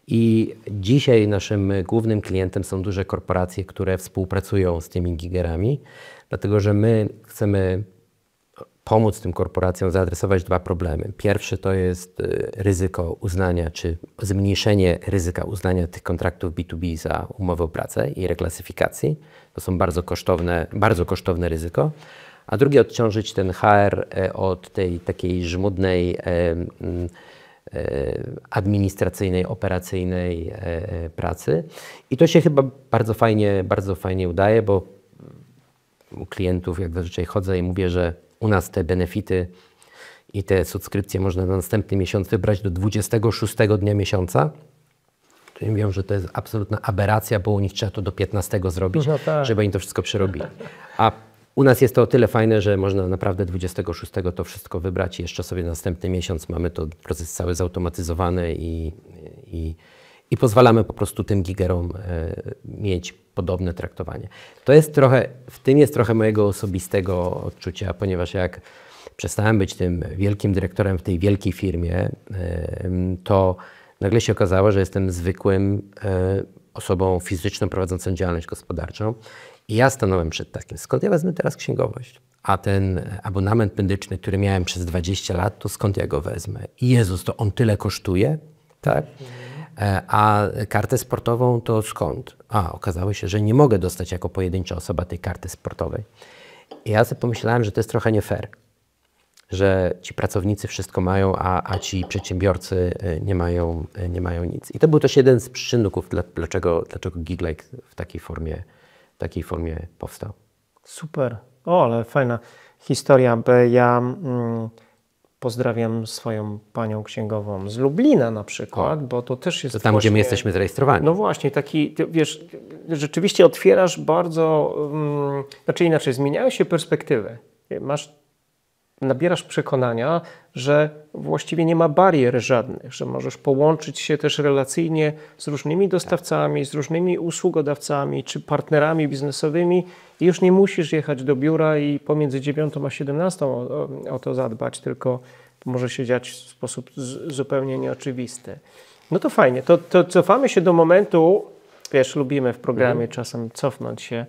I dzisiaj naszym głównym klientem są duże korporacje, które współpracują z tymi gigerami, dlatego że my chcemy pomóc tym korporacjom zaadresować dwa problemy. Pierwszy to jest ryzyko uznania, czy zmniejszenie ryzyka uznania tych kontraktów B2B za umowę o pracę i reklasyfikacji. To są bardzo kosztowne ryzyko. A drugie odciążyć ten HR od tej takiej żmudnej, administracyjnej, operacyjnej pracy. I to się chyba bardzo fajnie udaje, bo u klientów jak zazwyczaj chodzę i mówię, że u nas te benefity i te subskrypcje można na następny miesiąc wybrać do 26 dnia miesiąca. To mówią, że to jest absolutna aberracja, bo u nich trzeba to do 15 zrobić, żeby oni to wszystko przerobili. A u nas jest to o tyle fajne, że można naprawdę 26 to wszystko wybrać i jeszcze sobie następny miesiąc mamy to proces cały zautomatyzowany i pozwalamy po prostu tym gigerom mieć podobne traktowanie. W tym jest trochę mojego osobistego odczucia, ponieważ jak przestałem być tym wielkim dyrektorem w tej wielkiej firmie, to nagle się okazało, że jestem zwykłym osobą fizyczną prowadzącą działalność gospodarczą i ja stanąłem przed takim, skąd ja wezmę teraz księgowość? A ten abonament medyczny, który miałem przez 20 lat, to skąd ja go wezmę? I Jezus, to on tyle kosztuje, tak? A kartę sportową to skąd? Okazało się, że nie mogę dostać jako pojedyncza osoba tej karty sportowej. I ja sobie pomyślałem, że to jest trochę nie fair, że ci pracownicy wszystko mają, a ci przedsiębiorcy nie mają nic. I to był też jeden z czynników, dlaczego Geeklike w takiej formie powstał. Super. Ale fajna historia. Ja pozdrawiam swoją panią księgową z Lublina na przykład, bo to też jest to tam, gdzie my jesteśmy zarejestrowani. No właśnie, taki, wiesz, rzeczywiście otwierasz bardzo, znaczy inaczej, zmieniają się perspektywy. Nabierasz przekonania, że właściwie nie ma barier żadnych, że możesz połączyć się też relacyjnie z różnymi dostawcami, z różnymi usługodawcami czy partnerami biznesowymi i już nie musisz jechać do biura i pomiędzy 9 a 17 o to zadbać, tylko może się dziać w sposób zupełnie nieoczywisty. No to fajnie, to cofamy się do momentu, wiesz, lubimy w programie czasem cofnąć się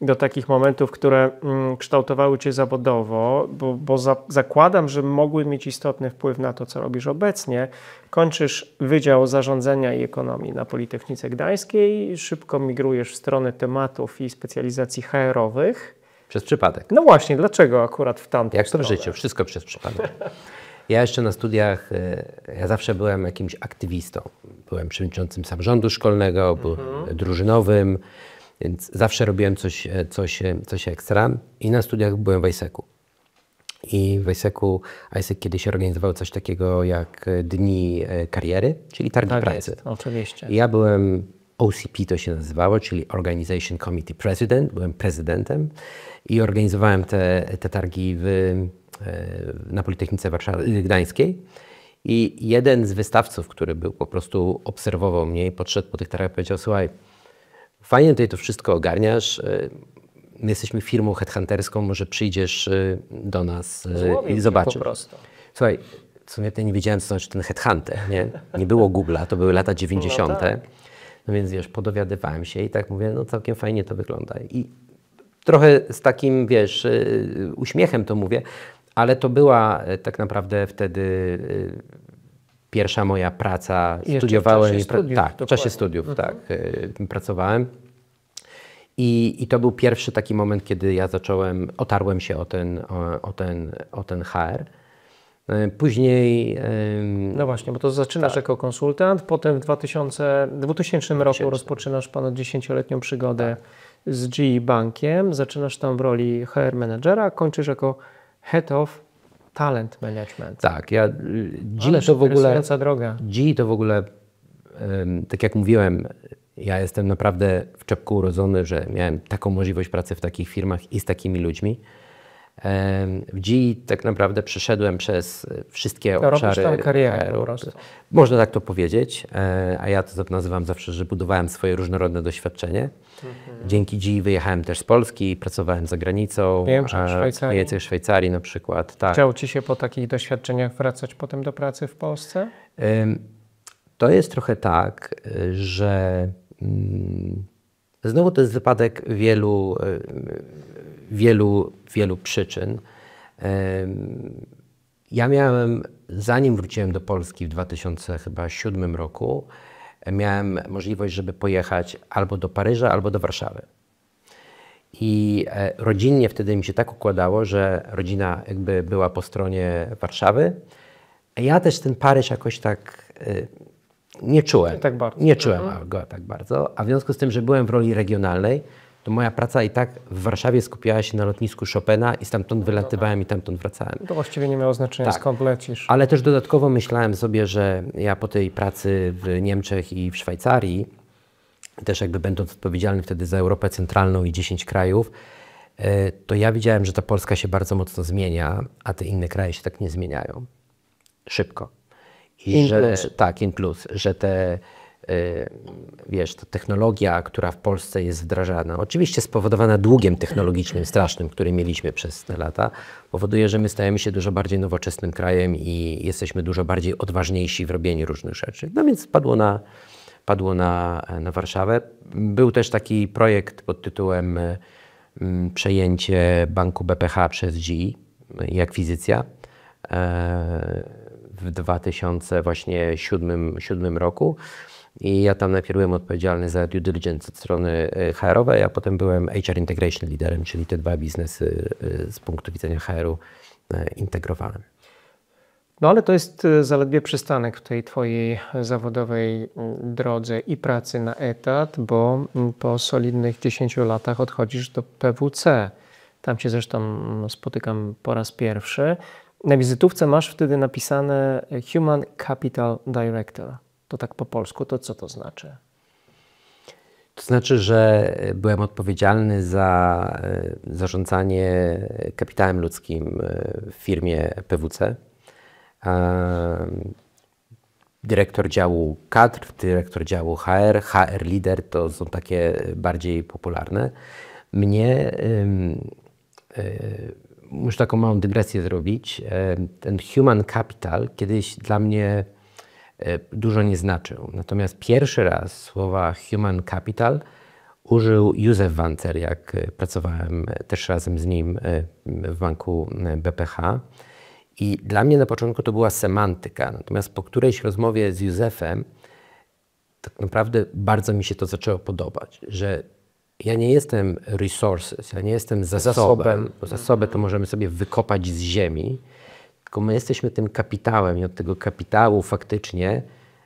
do takich momentów, które kształtowały Cię zawodowo, bo zakładam, że mogły mieć istotny wpływ na to, co robisz obecnie. Kończysz Wydział Zarządzania i Ekonomii na Politechnice Gdańskiej, szybko migrujesz w stronę tematów i specjalizacji HR-owych, Przez przypadek. No właśnie, dlaczego akurat w tamtym Jak to w życiu, wszystko przez przypadek. Ja jeszcze na studiach, ja zawsze byłem jakimś aktywistą. Byłem przewodniczącym samorządu szkolnego, byłem drużynowym, więc zawsze robiłem coś ekstra. I na studiach byłem w ISEC-u. I w ISEC kiedyś organizował coś takiego jak Dni Kariery, czyli targi Tak pracy. jest, oczywiście. I ja byłem OCP to się nazywało, czyli Organization Committee President, byłem prezydentem i organizowałem te targi na Politechnice Gdańskiej. I jeden z wystawców, który był po prostu obserwował mnie i podszedł po tych targach i powiedział: słuchaj, fajnie tutaj to wszystko ogarniasz, my jesteśmy firmą headhunterską, może przyjdziesz do nas i zobaczysz. Po prostu. Słuchaj, w sumie to nie wiedziałem, co znaczy ten headhunter, nie było Google'a, to były lata 90. No tak. No więc wiesz, podowiadywałem się i tak mówię, no całkiem fajnie to wygląda. I trochę z takim, wiesz, uśmiechem to mówię, ale to była tak naprawdę wtedy pierwsza moja praca. Studiowałem. W czasie studiów, tak, pracowałem. I to był pierwszy taki moment, kiedy ja otarłem się o ten HR. Później... No właśnie, bo to zaczynasz jako konsultant, potem w 2000 roku rozpoczynasz ponad 10-letnią przygodę z GE Bankiem, zaczynasz tam w roli HR menedżera, kończysz jako Head of Talent Management. Tak, GE to w ogóle, tak jak mówiłem, ja jestem naprawdę w czepku urodzony, że miałem taką możliwość pracy w takich firmach i z takimi ludźmi. W GE tak naprawdę przeszedłem przez wszystkie obszary tam karierę po prostu. Można tak to powiedzieć, a ja to nazywam zawsze, że budowałem swoje różnorodne doświadczenie. Dzięki GE wyjechałem też z Polski, pracowałem za granicą. Wiem, że w Szwajcarii na przykład. Tak. Chciało Ci się po takich doświadczeniach wracać potem do pracy w Polsce? To jest trochę tak, że znowu to jest wypadek wielu przyczyn. Ja miałem, zanim wróciłem do Polski w 2007 roku, miałem możliwość, żeby pojechać albo do Paryża, albo do Warszawy. I rodzinnie wtedy mi się tak układało, że rodzina jakby była po stronie Warszawy. Ja też ten Paryż jakoś tak nie czułem. Nie czułem go tak bardzo. A w związku z tym, że byłem w roli regionalnej, to moja praca i tak w Warszawie skupiała się na lotnisku Chopina i stamtąd wylatywałem i tamtąd wracałem. To właściwie nie miało znaczenia, skąd lecisz. Ale też dodatkowo myślałem sobie, że ja po tej pracy w Niemczech i w Szwajcarii, też jakby będąc odpowiedzialny wtedy za Europę Centralną i 10 krajów, to ja widziałem, że ta Polska się bardzo mocno zmienia, a te inne kraje się tak nie zmieniają. Szybko. In plus, że ta technologia, która w Polsce jest wdrażana, oczywiście spowodowana długiem technologicznym strasznym, który mieliśmy przez te lata, powoduje, że my stajemy się dużo bardziej nowoczesnym krajem i jesteśmy dużo bardziej odważniejsi w robieniu różnych rzeczy. No więc padło na Warszawę. Był też taki projekt pod tytułem przejęcie banku BPH przez GE i akwizycja w 2007 roku. I ja tam najpierw byłem odpowiedzialny za due diligence od strony HR-owej, a potem byłem HR Integration Leaderem, czyli te dwa biznesy z punktu widzenia HR-u integrowałem. No ale to jest zaledwie przystanek w tej twojej zawodowej drodze i pracy na etat, bo po solidnych 10 latach odchodzisz do PwC. Tam cię zresztą spotykam po raz pierwszy. Na wizytówce masz wtedy napisane Human Capital Director. To tak po polsku, to co to znaczy? To znaczy, że byłem odpowiedzialny za zarządzanie kapitałem ludzkim w firmie PwC. Dyrektor działu kadr, dyrektor działu HR, HR Leader to są takie bardziej popularne. Mnie, muszę taką małą dygresję zrobić, ten Human Capital kiedyś dla mnie dużo nie znaczył. Natomiast pierwszy raz słowa Human Capital użył Józef Wancer, jak pracowałem też razem z nim w banku BPH. I dla mnie na początku to była semantyka. Natomiast po którejś rozmowie z Józefem tak naprawdę bardzo mi się to zaczęło podobać, że ja nie jestem resources, ja nie jestem zasobem. Bo zasoby to możemy sobie wykopać z ziemi, tylko my jesteśmy tym kapitałem i od tego kapitału faktycznie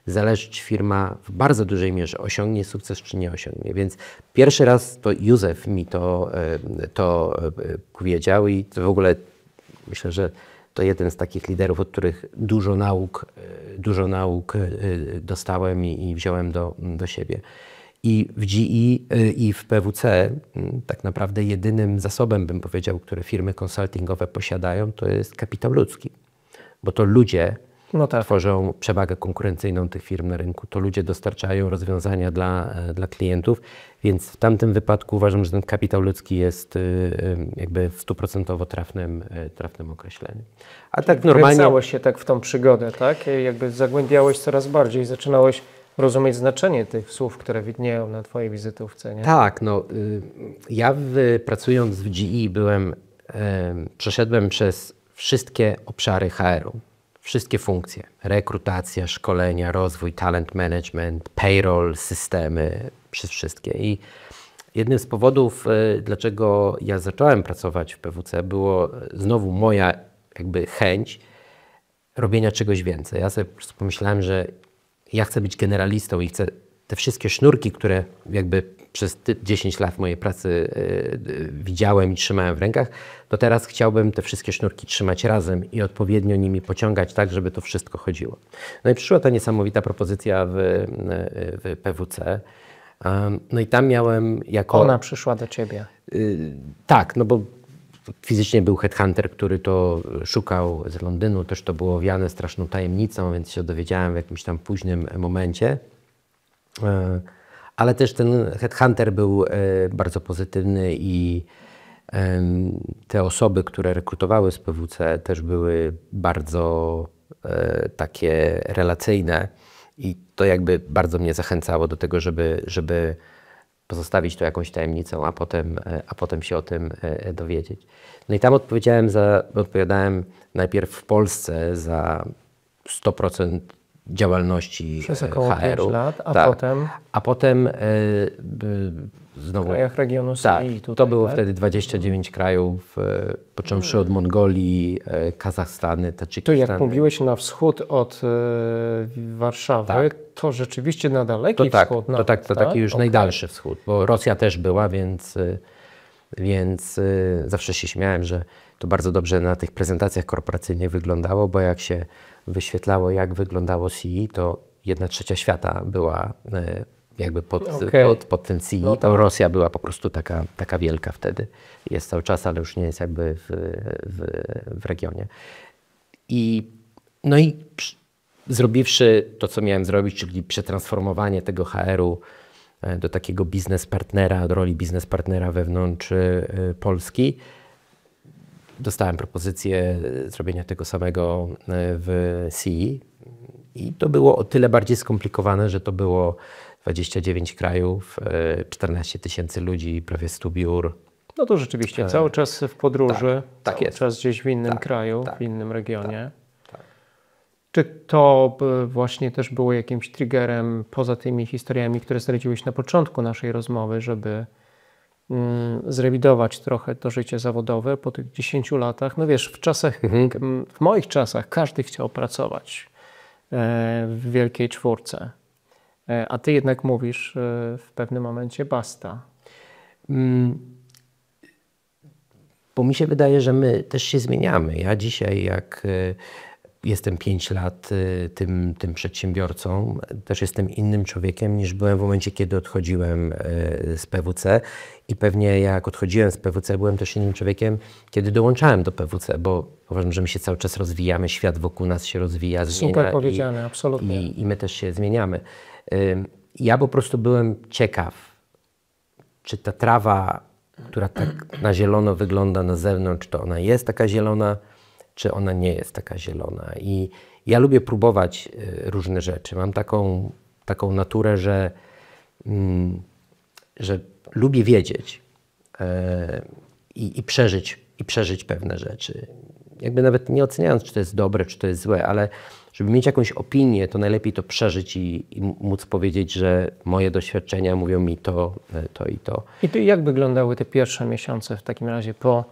zależy, czy firma w bardzo dużej mierze osiągnie sukces, czy nie osiągnie. Więc pierwszy raz to Józef mi to powiedział i to w ogóle myślę, że to jeden z takich liderów, od których dużo nauk dostałem i wziąłem do siebie. I w GE i w PwC tak naprawdę jedynym zasobem, bym powiedział, które firmy konsultingowe posiadają, to jest kapitał ludzki. Bo to ludzie tworzą przewagę konkurencyjną tych firm na rynku, to ludzie dostarczają rozwiązania dla klientów, więc w tamtym wypadku uważam, że ten kapitał ludzki jest jakby w 100% trafnym określeniem. A tak normalnie... Wkręcałeś się tak w tą przygodę, tak? Jakby zagłębiałeś coraz bardziej, zaczynałeś rozumieć znaczenie tych słów, które widnieją na twojej wizytówce, nie? Tak, ja pracując w GE przeszedłem przez wszystkie obszary HR-u. Wszystkie funkcje, rekrutacja, szkolenia, rozwój, talent management, payroll, systemy, przez wszystkie. I jednym z powodów, dlaczego ja zacząłem pracować w PwC, było znowu moja jakby chęć robienia czegoś więcej. Ja sobie po prostu pomyślałem, że ja chcę być generalistą i chcę te wszystkie sznurki, które jakby przez 10 lat mojej pracy widziałem i trzymałem w rękach, to teraz chciałbym te wszystkie sznurki trzymać razem i odpowiednio nimi pociągać tak, żeby to wszystko chodziło. No i przyszła ta niesamowita propozycja w PwC. No i tam miałem jako... Ona przyszła do ciebie. Tak, no bo fizycznie był headhunter, który to szukał z Londynu, też to było owiane straszną tajemnicą, więc się dowiedziałem w jakimś tam późnym momencie. Ale też ten headhunter był bardzo pozytywny i te osoby, które rekrutowały z PwC też były bardzo takie relacyjne i to jakby bardzo mnie zachęcało do tego, żeby pozostawić to jakąś tajemnicą, a potem się o tym dowiedzieć. No i tam odpowiadałem najpierw w Polsce za 100% działalności przez około HR-u. 5 lat, a potem znowu... W krajach regionu tak, tutaj, to było tak? wtedy 29 krajów, począwszy od Mongolii, Kazachstanu, To Tadżykistanu. jak mówiłeś na wschód od Warszawy, Tak. to rzeczywiście na daleki wschód. To taki już najdalszy wschód, bo Rosja też była, więc zawsze się śmiałem, że to bardzo dobrze na tych prezentacjach korporacyjnych wyglądało, bo jak się wyświetlało, jak wyglądało CE, to 1/3 świata była jakby pod tym CE. No to Rosja była po prostu taka wielka wtedy. Jest cały czas, ale już nie jest jakby w regionie. I zrobiwszy to, co miałem zrobić, czyli przetransformowanie tego HR-u do takiego biznes partnera, do roli biznes partnera wewnątrz Polski, dostałem propozycję zrobienia tego samego w CE i to było o tyle bardziej skomplikowane, że to było 29 krajów, 14 000 ludzi, prawie 100 biur. No to rzeczywiście cały czas w podróży, tak cały jest. czas gdzieś w innym kraju, w innym regionie. Tak. Czy to właśnie też było jakimś triggerem poza tymi historiami, które zdradziłeś na początku naszej rozmowy, żeby zrewidować trochę to życie zawodowe po tych 10 latach? No wiesz, w moich czasach każdy chciał pracować w Wielkiej Czwórce, a ty jednak mówisz w pewnym momencie basta. Bo mi się wydaje, że my też się zmieniamy. Ja dzisiaj, jak jestem 5 lat tym przedsiębiorcą, też jestem innym człowiekiem niż byłem w momencie, kiedy odchodziłem z PwC. I pewnie jak odchodziłem z PwC, byłem też innym człowiekiem, kiedy dołączałem do PwC, bo uważam, że my się cały czas rozwijamy, świat wokół nas się rozwija, zmienia. Super powiedziane, absolutnie. I my też się zmieniamy. Ja po prostu byłem ciekaw, czy ta trawa, która tak na zielono wygląda na zewnątrz, to ona jest taka zielona, czy ona nie jest taka zielona. I ja lubię próbować różne rzeczy. Mam taką naturę, że lubię wiedzieć i przeżyć pewne rzeczy. jakby nawet nie oceniając, czy to jest dobre, czy to jest złe, ale żeby mieć jakąś opinię, to najlepiej to przeżyć i móc powiedzieć, że moje doświadczenia mówią mi to i to. I jak wyglądały te pierwsze miesiące w takim razie po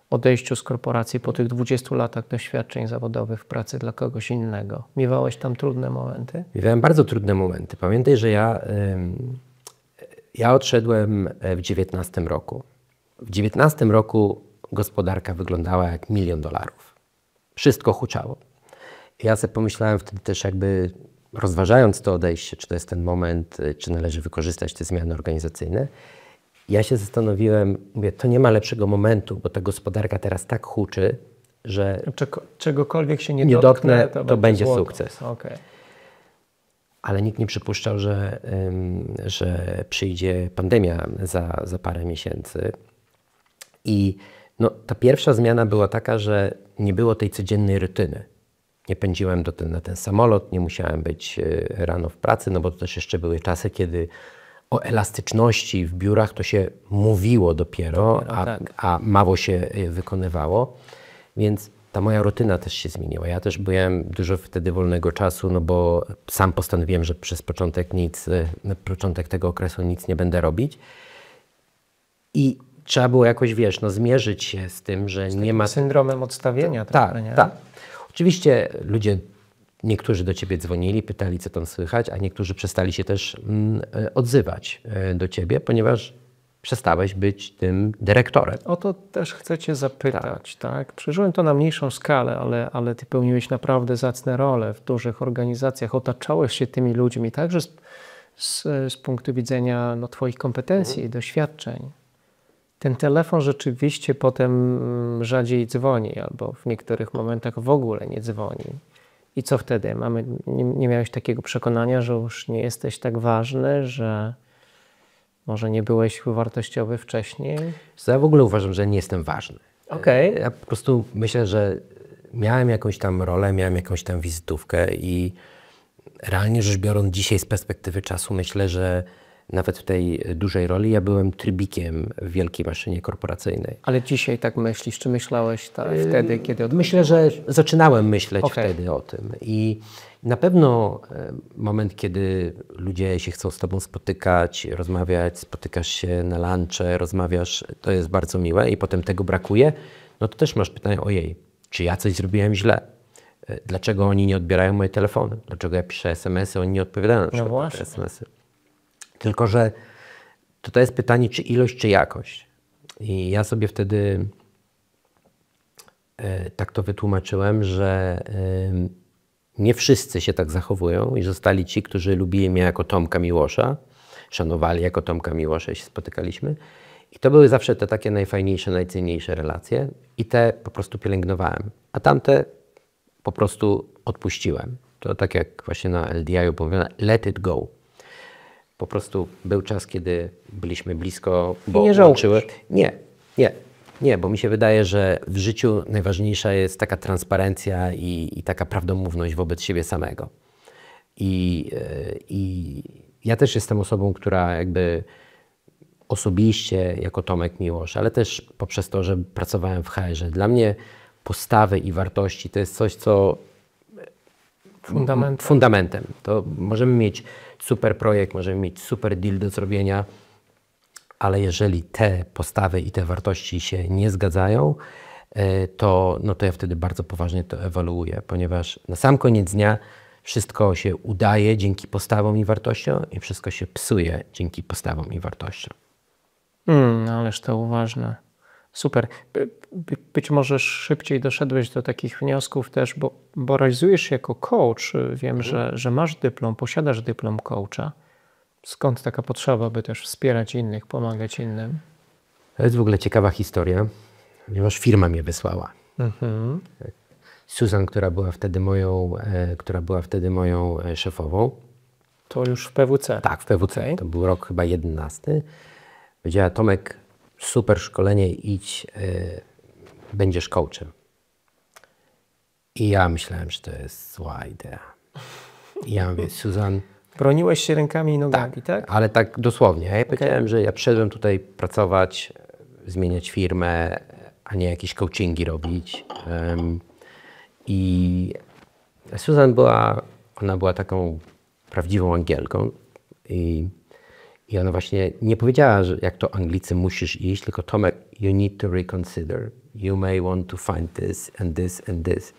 odejściu z korporacji, po tych 20 latach doświadczeń zawodowych w pracy dla kogoś innego? Miewałeś tam trudne momenty? Miewałem bardzo trudne momenty. Pamiętaj, że ja odszedłem w 19 roku. W 19 roku gospodarka wyglądała jak $1 000 000. Wszystko huczało. Ja sobie pomyślałem wtedy też jakby rozważając to odejście, czy to jest ten moment, czy należy wykorzystać te zmiany organizacyjne, ja się zastanowiłem, mówię, to nie ma lepszego momentu, bo ta gospodarka teraz tak huczy, że czegokolwiek się nie dotknę, dotknę, to będzie złoto. sukces. Okay. Ale nikt nie przypuszczał, że przyjdzie pandemia za parę miesięcy. I no, ta pierwsza zmiana była taka, że nie było tej codziennej rutyny. Nie pędziłem na ten samolot, nie musiałem być rano w pracy, no bo to też jeszcze były czasy, kiedy o elastyczności w biurach to się mówiło dopiero, a mało się wykonywało. Więc ta moja rutyna też się zmieniła. Ja też byłem dużo wtedy wolnego czasu, no bo sam postanowiłem, że przez początek tego okresu nic nie będę robić. I trzeba było jakoś, zmierzyć się z tym, że nie ma... syndromem odstawienia. Tak. Oczywiście niektórzy do ciebie dzwonili, pytali, co tam słychać, a niektórzy przestali się też odzywać do ciebie, ponieważ przestałeś być tym dyrektorem. O to też chcę cię zapytać. Tak? Przeżyłem to na mniejszą skalę, ale ty pełniłeś naprawdę zacne role w dużych organizacjach. Otaczałeś się tymi ludźmi także z punktu widzenia twoich kompetencji i doświadczeń. Ten telefon rzeczywiście potem rzadziej dzwoni albo w niektórych momentach w ogóle nie dzwoni. I co wtedy? Nie miałeś takiego przekonania, że już nie jesteś tak ważny, że może nie byłeś wartościowy wcześniej? Ja w ogóle uważam, że nie jestem ważny. Okay. Ja po prostu myślę, że miałem jakąś tam rolę, miałem jakąś tam wizytówkę i realnie rzecz biorąc dzisiaj z perspektywy czasu myślę, że nawet w tej dużej roli ja byłem trybikiem w wielkiej maszynie korporacyjnej. Ale dzisiaj tak myślisz, czy myślałeś wtedy, kiedy... Myślę, że zaczynałem myśleć wtedy o tym. I na pewno moment, kiedy ludzie się chcą z tobą spotykać, rozmawiać, spotykasz się na lunche, rozmawiasz, to jest bardzo miłe i potem tego brakuje, no to też masz pytanie, ojej, czy ja coś zrobiłem źle? Dlaczego oni nie odbierają moje telefony? Dlaczego ja piszę SMS-y, oni nie odpowiadają na te SMS-y? Tylko że to jest pytanie, czy ilość, czy jakość. I ja sobie wtedy tak to wytłumaczyłem, że nie wszyscy się tak zachowują i zostali ci, którzy lubili mnie jako Tomka Miłosza, szanowali jako Tomka Miłosza, się spotykaliśmy. I to były zawsze te takie najfajniejsze, najcenniejsze relacje i te po prostu pielęgnowałem, a tamte po prostu odpuściłem. To tak jak właśnie na LDI-u mówiono, let it go. Po prostu był czas, kiedy byliśmy blisko, bo łączyły. Nie, bo mi się wydaje, że w życiu najważniejsza jest taka transparencja i taka prawdomówność wobec siebie samego. I ja też jestem osobą, która jakby osobiście jako Tomek Miłosz, ale też poprzez to, że pracowałem w HR-ze. Dla mnie postawy i wartości to jest coś, co fundamentem. To możemy mieć super projekt, możemy mieć super deal do zrobienia, ale jeżeli te postawy i te wartości się nie zgadzają, to ja wtedy bardzo poważnie to ewaluuję, ponieważ na sam koniec dnia wszystko się udaje dzięki postawom i wartościom i wszystko się psuje dzięki postawom i wartościom. Ależ to ważne. Super. Być może szybciej doszedłeś do takich wniosków też, bo realizujesz się jako coach. Wiem, że masz dyplom, posiadasz dyplom coacha. Skąd taka potrzeba, by też wspierać innych, pomagać innym? To jest w ogóle ciekawa historia, ponieważ firma mnie wysłała. Susan, która była wtedy moją szefową. To już w PWC? Tak, w PWC. Okay. To był rok chyba 11. Powiedziała, Tomek, super szkolenie, idź, będziesz coachem. I ja myślałem, że to jest zła idea. I ja mówię, Susan... Broniłeś się rękami i nogami, tak? Ale tak dosłownie. Ja powiedziałem, że ja przyszedłem tutaj pracować, zmieniać firmę, a nie jakieś coachingi robić. I Susan była taką prawdziwą Angielką i ona właśnie nie powiedziała, że jak to Anglicy musisz iść, tylko Tomek, you need to reconsider. You may want to find this and this and this.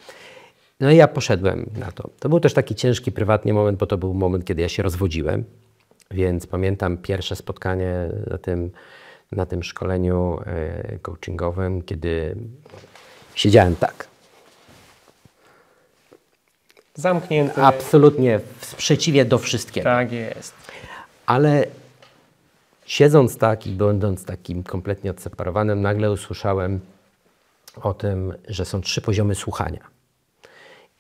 No i ja poszedłem na to. To był też taki ciężki prywatnie moment, bo to był moment, kiedy ja się rozwodziłem, więc pamiętam pierwsze spotkanie na tym szkoleniu coachingowym, kiedy siedziałem tak. Zamknięty. Absolutnie w sprzeciwie do wszystkiego. Tak jest. Ale siedząc tak i będąc takim kompletnie odseparowanym, nagle usłyszałem o tym, że są 3 poziomy słuchania.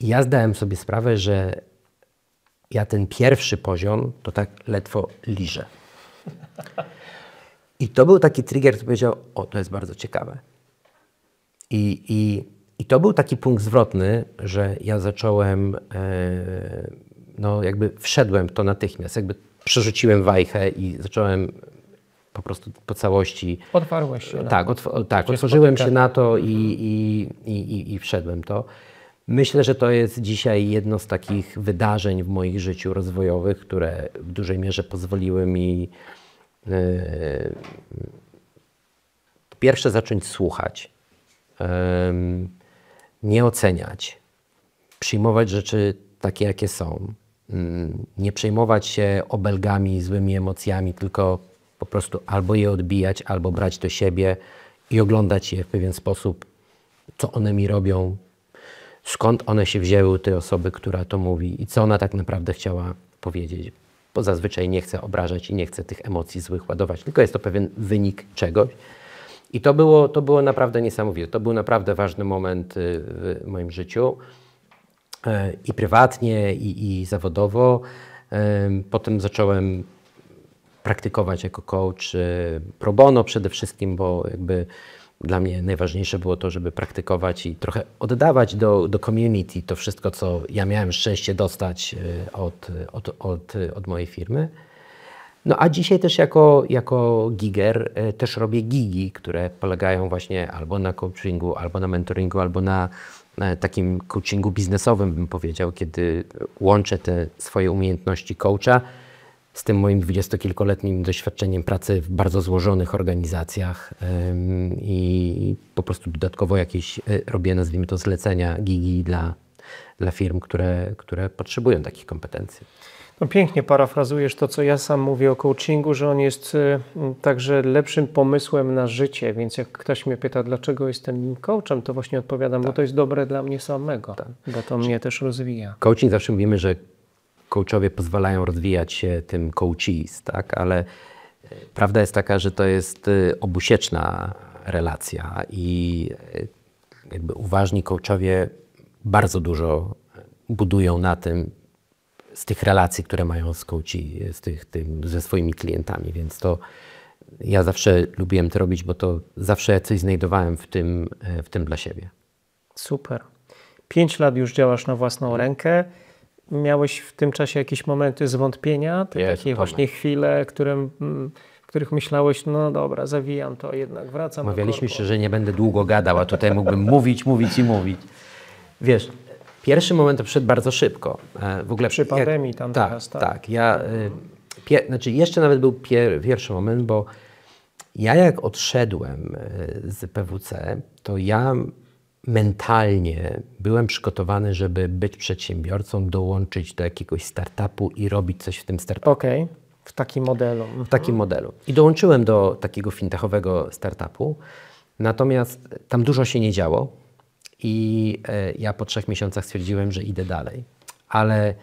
I ja zdałem sobie sprawę, że ja ten pierwszy poziom to tak ledwo liżę. I to był taki trigger, który powiedział, o, to jest bardzo ciekawe. I to był taki punkt zwrotny, że ja zacząłem, no jakby wszedłem w to natychmiast, jakby przerzuciłem wajchę i zacząłem po prostu po całości... Otwarłeś się. Tak, otworzyłem się na to i wszedłem to. Myślę, że to jest dzisiaj jedno z takich wydarzeń w moim życiu rozwojowych, które w dużej mierze pozwoliły mi po pierwsze zacząć słuchać, nie oceniać, przyjmować rzeczy takie, jakie są, nie przejmować się obelgami, złymi emocjami, tylko po prostu albo je odbijać, albo brać do siebie i oglądać je w pewien sposób, co one mi robią, skąd one się wzięły, tej osoby, która to mówi i co ona tak naprawdę chciała powiedzieć. Bo zazwyczaj nie chcę obrażać i nie chcę tych emocji złych ładować, tylko jest to pewien wynik czegoś. I to było naprawdę niesamowite. To był naprawdę ważny moment w moim życiu i prywatnie, i zawodowo. Potem zacząłem praktykować jako coach pro bono przede wszystkim, bo jakby dla mnie najważniejsze było to, żeby praktykować i trochę oddawać do community to wszystko, co ja miałem szczęście dostać od mojej firmy. No a dzisiaj też jako giger też robię gigi, które polegają właśnie albo na coachingu, albo na mentoringu, albo na takim coachingu biznesowym, bym powiedział, kiedy łączę te swoje umiejętności coacha z tym moim 20-kilkoletnim doświadczeniem pracy w bardzo złożonych organizacjach i po prostu dodatkowo jakieś robię, nazwijmy to, zlecenia, gigi dla firm, które potrzebują takich kompetencji. No pięknie parafrazujesz to, co ja sam mówię o coachingu, że on jest także lepszym pomysłem na życie, więc jak ktoś mnie pyta, dlaczego jestem coachem, to właśnie odpowiadam, bo to jest dobre dla mnie samego, bo to mnie też rozwija. Coaching, zawsze mówimy, że coachowie pozwalają rozwijać się tym coachees, tak? Ale prawda jest taka, że to jest obusieczna relacja i jakby uważni coachowie bardzo dużo budują na tym, z tych relacji, które mają z coachi, ze swoimi klientami, więc to ja zawsze lubiłem to robić, bo to zawsze coś znajdowałem w tym dla siebie. Super. 5 lat już działasz na własną rękę. Miałeś w tym czasie jakieś momenty zwątpienia? Takie właśnie chwile, w których myślałeś, no dobra, zawijam to, jednak wracam do Mawialiśmy korpo. się, że nie będę długo gadał, a tutaj mógłbym mówić. Wiesz, pierwszy moment to przyszedł bardzo szybko. W ogóle Przy pandemii tam teraz, tak? Tak. Znaczy jeszcze nawet był pierwszy moment, bo ja jak odszedłem z PWC, to ja mentalnie byłem przygotowany, żeby być przedsiębiorcą, dołączyć do jakiegoś startupu i robić coś w tym startupie. Okej, w takim modelu. W takim modelu. I dołączyłem do takiego fintechowego startupu, natomiast tam dużo się nie działo i ja po 3 miesiącach stwierdziłem, że idę dalej. Ale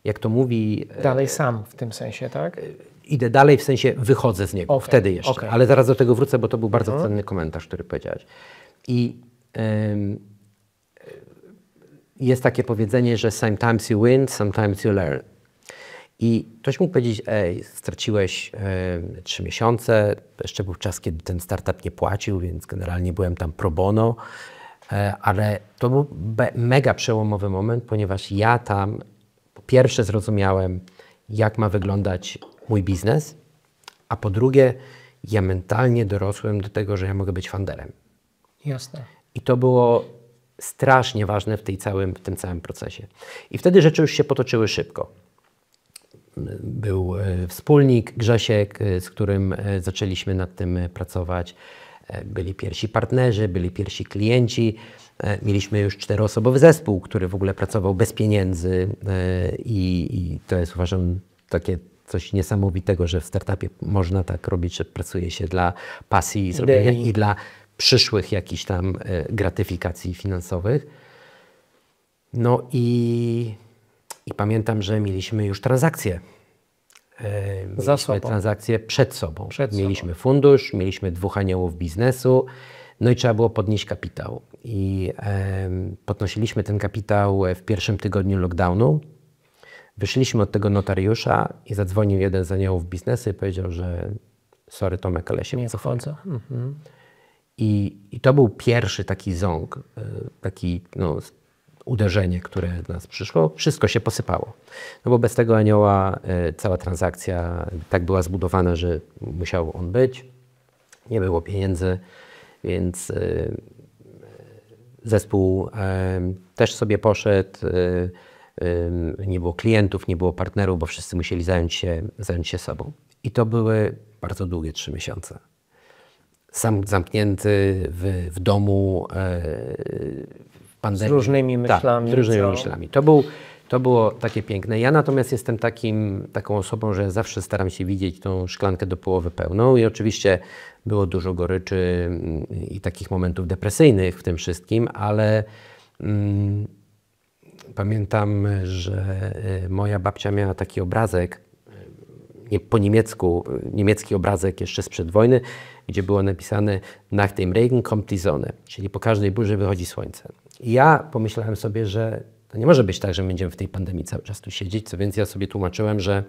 jak to mówi... Dalej sam w tym sensie, tak? Idę dalej, w sensie wychodzę z niego, wtedy jeszcze. Okay. Ale zaraz do tego wrócę, bo to był bardzo cenny komentarz, który powiedziałeś. I jest takie powiedzenie, że sometimes you win, sometimes you learn. I ktoś mógł powiedzieć, straciłeś 3 miesiące, to jeszcze był czas, kiedy ten startup nie płacił, więc generalnie byłem tam pro bono, ale to był mega przełomowy moment, ponieważ ja tam po pierwsze zrozumiałem, jak ma wyglądać mój biznes, a po drugie ja mentalnie dorosłem do tego, że ja mogę być founderem. Jasne. I to było strasznie ważne w tym całym procesie. I wtedy rzeczy już się potoczyły szybko. Był wspólnik Grzesiek, z którym zaczęliśmy nad tym pracować. Byli pierwsi partnerzy, byli pierwsi klienci. Mieliśmy już 4-osobowy zespół, który w ogóle pracował bez pieniędzy i to jest, uważam, takie coś niesamowitego, że w startupie można tak robić, że pracuje się dla pasji i dla przyszłych jakichś tam gratyfikacji finansowych. No i pamiętam, że mieliśmy już transakcję. Mieliśmy transakcję przed sobą. Mieliśmy fundusz, mieliśmy 2 aniołów biznesu, no i trzeba było podnieść kapitał. I podnosiliśmy ten kapitał w pierwszym tygodniu lockdownu. Wyszliśmy od tego notariusza i zadzwonił jeden z aniołów biznesu i powiedział, że sorry Tomek, ale się nie wchodzę. I to był pierwszy taki ząg, taki uderzenie, które do nas przyszło. Wszystko się posypało. No bo bez tego anioła cała transakcja tak była zbudowana, że musiał on być. Nie było pieniędzy, więc zespół też sobie poszedł. Nie było klientów, nie było partnerów, bo wszyscy musieli zająć się sobą. I to były bardzo długie 3 miesiące. Sam zamknięty w domu, pandemii. Z różnymi myślami. Tak, z różnymi myślami. To było takie piękne. Ja natomiast jestem taką osobą, że zawsze staram się widzieć tą szklankę do połowy pełną i oczywiście było dużo goryczy i takich momentów depresyjnych w tym wszystkim, ale pamiętam, że moja babcia miała taki obrazek, po niemiecku, niemiecki obrazek jeszcze sprzed wojny, gdzie było napisane nach dem Regen kommt die Sonne, czyli po każdej burzy wychodzi słońce. I ja pomyślałem sobie, że to nie może być tak, że będziemy w tej pandemii cały czas tu siedzieć, co więc ja sobie tłumaczyłem, że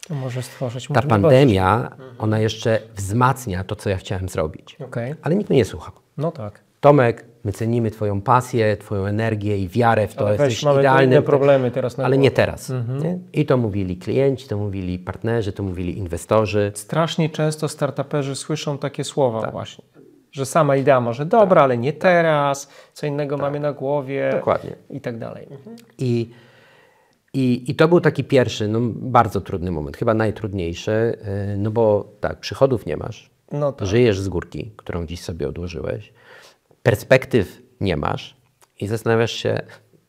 to może stworzyć ta pandemia, ona jeszcze wzmacnia to, co ja chciałem zrobić. Ale nikt mnie nie słuchał. No tak. Tomek, my cenimy Twoją pasję, Twoją energię i wiarę w to, ale jesteś mamy idealny. Inne problemy teraz na ale głowę. nie teraz. Nie? I to mówili klienci, to mówili partnerzy, to mówili inwestorzy. Strasznie często startuperzy słyszą takie słowa właśnie, że sama idea może dobra, ale nie teraz, co innego mamy na głowie. Dokładnie. I tak dalej. I to był taki pierwszy, bardzo trudny moment, chyba najtrudniejszy, no bo tak, przychodów nie masz, żyjesz z górki, którą dziś sobie odłożyłeś, perspektyw nie masz i zastanawiasz się,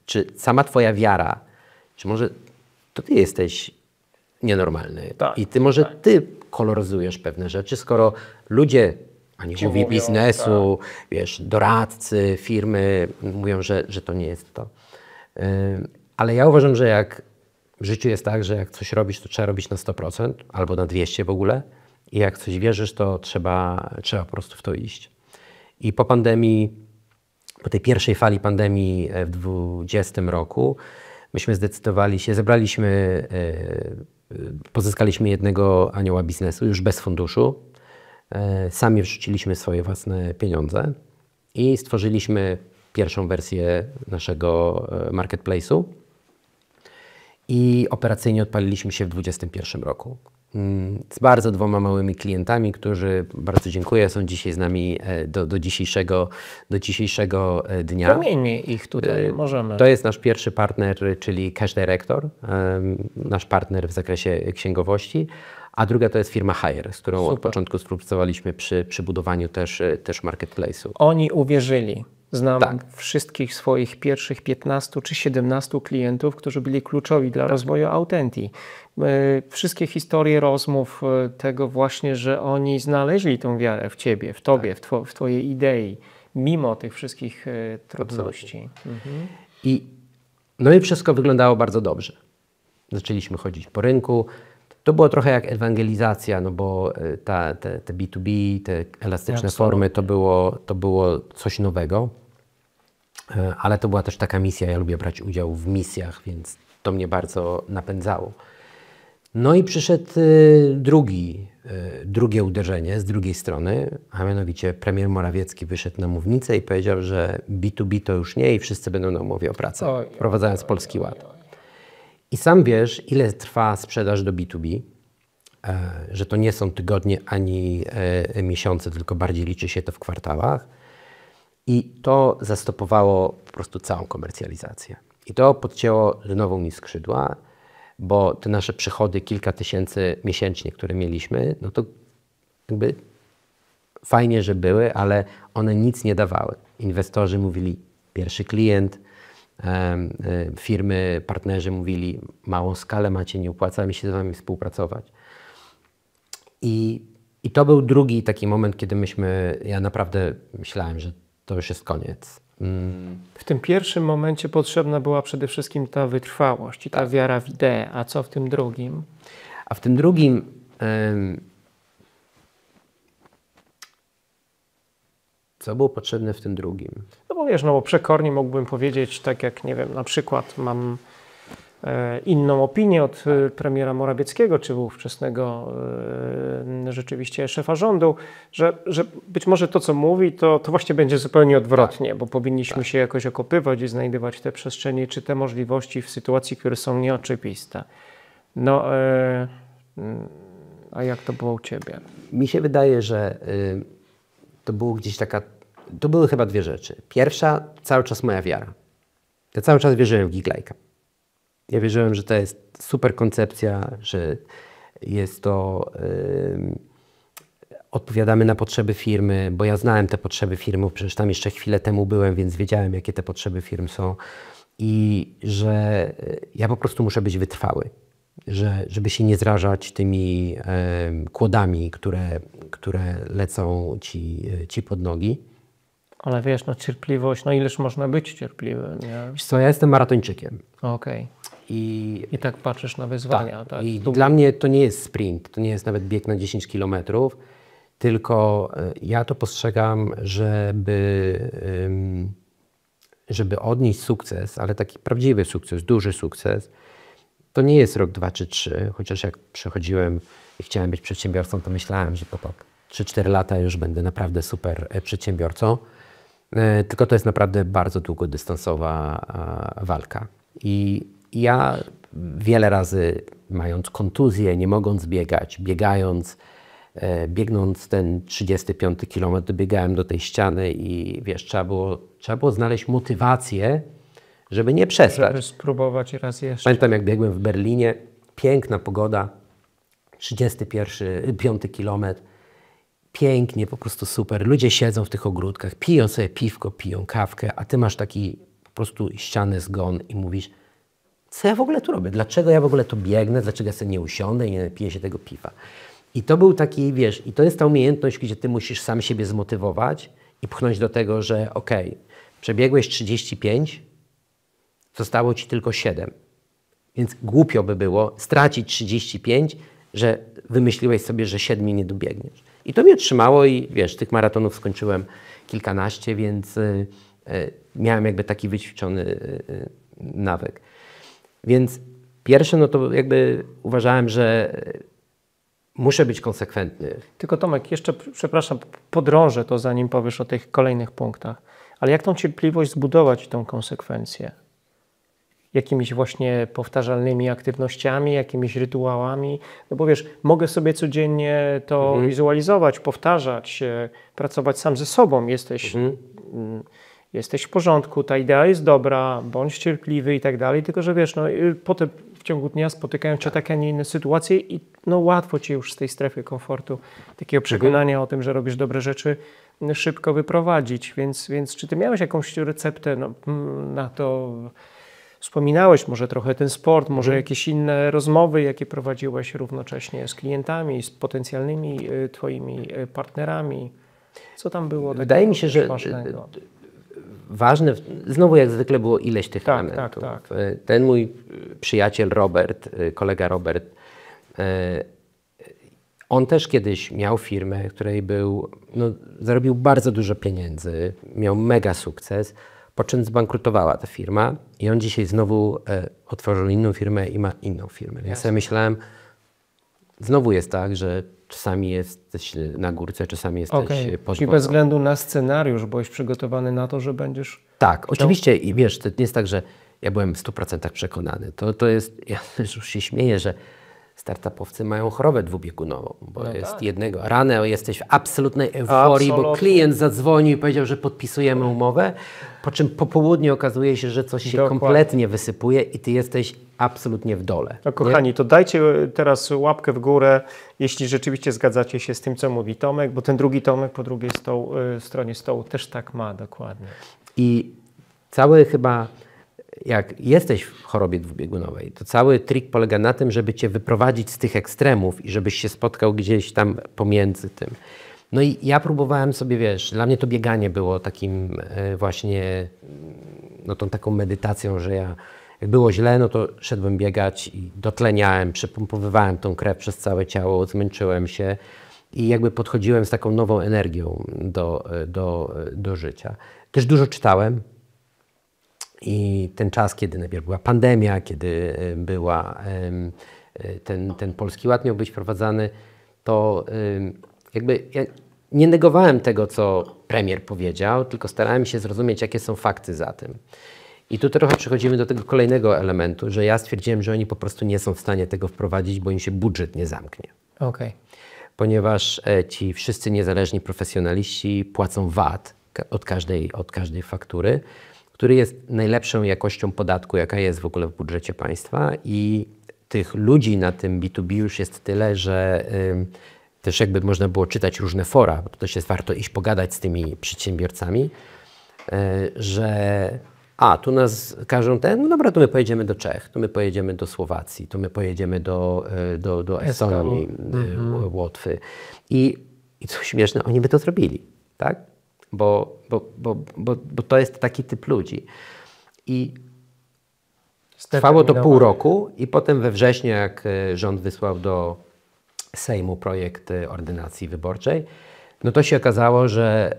czy sama Twoja wiara, czy może to Ty jesteś nienormalny i Ty koloryzujesz pewne rzeczy, skoro ludzie, aniołowie biznesu, wiesz, doradcy, firmy mówią, że to nie jest to. Ale ja uważam, że jak w życiu jest tak, że jak coś robisz, to trzeba robić na 100% albo na 200% w ogóle i jak coś wierzysz, to trzeba po prostu w to iść. I po pandemii, po tej pierwszej fali pandemii w 2020 roku, myśmy zdecydowali się, pozyskaliśmy jednego anioła biznesu już bez funduszu, sami wrzuciliśmy swoje własne pieniądze i stworzyliśmy pierwszą wersję naszego marketplace'u i operacyjnie odpaliliśmy się w 2021 roku. Z bardzo 2 małymi klientami, którzy, bardzo dziękuję, są dzisiaj z nami do dzisiejszego dnia. Zamieńmy ich tutaj, możemy. To jest nasz pierwszy partner, czyli Cash Director, nasz partner w zakresie księgowości, a druga to jest firma Hire, z którą od początku współpracowaliśmy przy budowaniu też marketplace'u. Oni uwierzyli. Znam wszystkich swoich pierwszych 15 czy 17 klientów, którzy byli kluczowi dla rozwoju Authentii. Wszystkie historie rozmów tego właśnie, że oni znaleźli tą wiarę w Ciebie, w Tobie, w Twojej idei, mimo tych wszystkich trudności. No i wszystko wyglądało bardzo dobrze. Zaczęliśmy chodzić po rynku. To było trochę jak ewangelizacja, no bo te B2B, te elastyczne formy, to było coś nowego. Ale to była też taka misja, ja lubię brać udział w misjach, więc to mnie bardzo napędzało. No i przyszedł drugie uderzenie z drugiej strony, a mianowicie premier Morawiecki wyszedł na mównicę i powiedział, że B2B to już nie i wszyscy będą na umowie o pracę, wprowadzając Polski Ład. I sam wiesz, ile trwa sprzedaż do B2B, że to nie są tygodnie ani miesiące, tylko bardziej liczy się to w kwartałach. I to zastopowało po prostu całą komercjalizację. I to podcięło nową mi skrzydła, bo te nasze przychody, kilka tysięcy miesięcznie, które mieliśmy, no to jakby fajnie, że były, ale one nic nie dawały. Inwestorzy mówili, pierwszy klient, firmy, partnerzy mówili, małą skalę macie, nie opłaca mi się z wami współpracować. I to był drugi taki moment, kiedy ja naprawdę myślałem, że to już jest koniec. W tym pierwszym momencie potrzebna była przede wszystkim ta wytrwałość i ta wiara w ideę. A co w tym drugim? A w tym drugim co było potrzebne w tym drugim? No bo wiesz, no bo przekornie mógłbym powiedzieć, tak jak, nie wiem, na przykład mam inną opinię od premiera Morawieckiego, czy ówczesnego rzeczywiście szefa rządu, że być może to, co mówi, to właśnie będzie zupełnie odwrotnie, bo powinniśmy się jakoś okopywać i znajdywać te przestrzenie, czy te możliwości w sytuacji, które są nieoczywiste. No, a jak to było u Ciebie? Mi się wydaje, że to było gdzieś to były chyba dwie rzeczy. Pierwsza, cały czas moja wiara. Ja cały czas wierzyłem w Giglike'a. Ja wierzyłem, że to jest super koncepcja, że jest to... odpowiadamy na potrzeby firmy, bo ja znałem te potrzeby firmy, przecież tam jeszcze chwilę temu byłem, więc wiedziałem, jakie te potrzeby firm są. I że ja po prostu muszę być wytrwały. Żeby się nie zrażać tymi kłodami, które lecą ci pod nogi. Ale wiesz, no cierpliwość, no ileż można być cierpliwy, nie? Wiesz co, ja jestem maratończykiem. Okej. I tak patrzysz na wyzwania. Tak. I dla mnie to nie jest sprint, to nie jest nawet bieg na 10 kilometrów, tylko ja to postrzegam, żeby odnieść sukces, ale taki prawdziwy sukces, duży sukces, to nie jest rok, 2 czy 3, chociaż jak przechodziłem i chciałem być przedsiębiorcą, to myślałem, że po 3-4 lata już będę naprawdę super przedsiębiorcą. Tylko to jest naprawdę bardzo długodystansowa walka. I ja wiele razy, mając kontuzję, nie mogąc biegać, biegnąc ten 35 kilometr, dobiegałem do tej ściany i wiesz, trzeba było znaleźć motywację, żeby nie przestać. Żeby spróbować raz jeszcze. Pamiętam, jak biegłem w Berlinie, piękna pogoda, 35 kilometr, pięknie, po prostu super. Ludzie siedzą w tych ogródkach, piją sobie piwko, piją kawkę, a ty masz taki po prostu ściany zgon i mówisz, co ja w ogóle tu robię? Dlaczego ja w ogóle tu biegnę? Dlaczego ja sobie nie usiądę i nie napiję się tego piwa? I to był taki, wiesz, i to jest ta umiejętność, gdzie ty musisz sam siebie zmotywować i pchnąć do tego, że okej, przebiegłeś 35, zostało ci tylko 7. Więc głupio by było stracić 35, że wymyśliłeś sobie, że 7 nie dobiegniesz. I to mnie trzymało i wiesz, tych maratonów skończyłem kilkanaście, więc miałem jakby taki wyćwiczony nawyk. Więc pierwsze, no to jakby uważałem, że muszę być konsekwentny. Tylko Tomek, jeszcze, przepraszam, podrążę to, zanim powiesz o tych kolejnych punktach. Ale jak tą cierpliwość zbudować i tą konsekwencję? Jakimiś właśnie powtarzalnymi aktywnościami, jakimiś rytuałami? No bo wiesz, mogę sobie codziennie to wizualizować, powtarzać, pracować sam ze sobą. Jesteś w porządku, ta idea jest dobra, bądź cierpliwy i tak dalej, tylko że wiesz, no potem w ciągu dnia spotykają cię takie, a nie inne sytuacje i no łatwo cię już z tej strefy komfortu, takiego przekonania o tym, że robisz dobre rzeczy, szybko wyprowadzić. Więc czy ty miałeś jakąś receptę na to? Wspominałeś może trochę ten sport, może jakieś inne rozmowy, jakie prowadziłeś równocześnie z klientami, z potencjalnymi twoimi partnerami. Co tam było? Wydaje mi się, że ważne, znowu jak zwykle było ileś tych elementów. Tak. Ten mój przyjaciel Robert, kolega Robert, on też kiedyś miał firmę, w której zarobił bardzo dużo pieniędzy, miał mega sukces, po czym zbankrutowała ta firma i on dzisiaj znowu otworzył inną firmę i ma inną firmę. Ja sobie myślałem, znowu jest tak, że czasami jesteś na górce, czasami jesteś pod Czyli bez względu na scenariusz byłeś przygotowany na to, że będziesz... Tak, oczywiście i wiesz, to nie jest tak, że ja byłem w 100% przekonany. To jest, ja już się śmieję, że startupowcy mają chorobę dwubiegunową, bo No jest tak. jednego. Rano jesteś w absolutnej euforii, bo Absolutnie. klient zadzwonił i powiedział, że podpisujemy umowę, po czym po południu okazuje się, że coś się Dokładnie. kompletnie wysypuje i ty jesteś absolutnie w dole. No kochani, to dajcie teraz łapkę w górę, jeśli rzeczywiście zgadzacie się z tym, co mówi Tomek, bo ten drugi Tomek po drugiej stronie stołu też tak ma dokładnie. I cały chyba, jak jesteś w chorobie dwubiegunowej, to cały trik polega na tym, żeby cię wyprowadzić z tych ekstremów i żebyś się spotkał gdzieś tam pomiędzy tym. No i ja próbowałem sobie, wiesz, dla mnie to bieganie było takim właśnie, no tą taką medytacją, że ja jak było źle, no to szedłem biegać i dotleniałem, przepompowywałem tą krew przez całe ciało, zmęczyłem się i jakby podchodziłem z taką nową energią do życia. Też dużo czytałem. I ten czas, kiedy najpierw była pandemia, kiedy ten Polski Ład miał być wprowadzany, to jakby ja nie negowałem tego, co premier powiedział, tylko starałem się zrozumieć, jakie są fakty za tym. I tu trochę przechodzimy do tego kolejnego elementu, że ja stwierdziłem, że oni po prostu nie są w stanie tego wprowadzić, bo im się budżet nie zamknie. Okej. Ponieważ ci wszyscy niezależni profesjonaliści płacą VAT od każdej faktury, który jest najlepszą jakością podatku, jaka jest w ogóle w budżecie państwa i tych ludzi na tym B2B już jest tyle, że też jakby można było czytać różne fora, bo to też jest warto iść pogadać z tymi przedsiębiorcami, że tu nas każą no dobra, to my pojedziemy do Czech, to my pojedziemy do Słowacji, to my pojedziemy do Estonii, Łotwy. I co śmieszne, oni by to zrobili, tak? Bo to jest taki typ ludzi. I trwało to pół roku i potem we wrześniu, jak rząd wysłał do Sejmu projekt ordynacji wyborczej, no to się okazało, że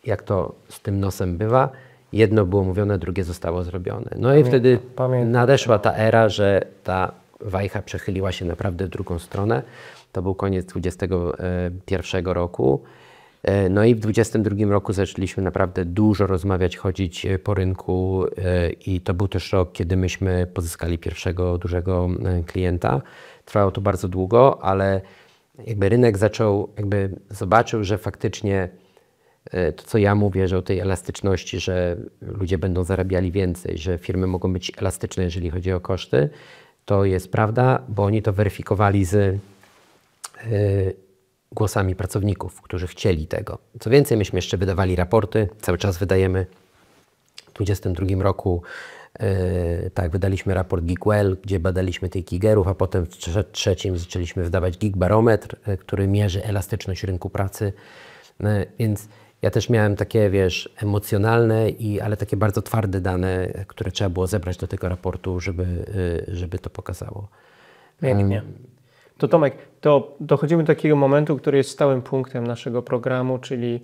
jak to z tym nosem bywa, jedno było mówione, drugie zostało zrobione. No i wtedy nadeszła ta era, że ta wajcha przechyliła się naprawdę w drugą stronę. To był koniec 2021 roku. No i w 2022 roku zaczęliśmy naprawdę dużo rozmawiać, chodzić po rynku i to był też rok, kiedy myśmy pozyskali pierwszego dużego klienta. Trwało to bardzo długo, ale jakby rynek zobaczył, że faktycznie to, co ja mówię, że o tej elastyczności, że ludzie będą zarabiali więcej, że firmy mogą być elastyczne, jeżeli chodzi o koszty, to jest prawda, bo oni to weryfikowali z głosami pracowników, którzy chcieli tego. Co więcej, myśmy jeszcze wydawali raporty, cały czas wydajemy. W 2022 roku wydaliśmy raport GigWell, gdzie badaliśmy tych gigerów, a potem w trzecim zaczęliśmy wydawać Gigbarometr, który mierzy elastyczność rynku pracy. Więc ja też miałem takie, emocjonalne, ale takie bardzo twarde dane, które trzeba było zebrać do tego raportu, żeby to pokazało. Pięknie. To Tomek, to dochodzimy do takiego momentu, który jest stałym punktem naszego programu, czyli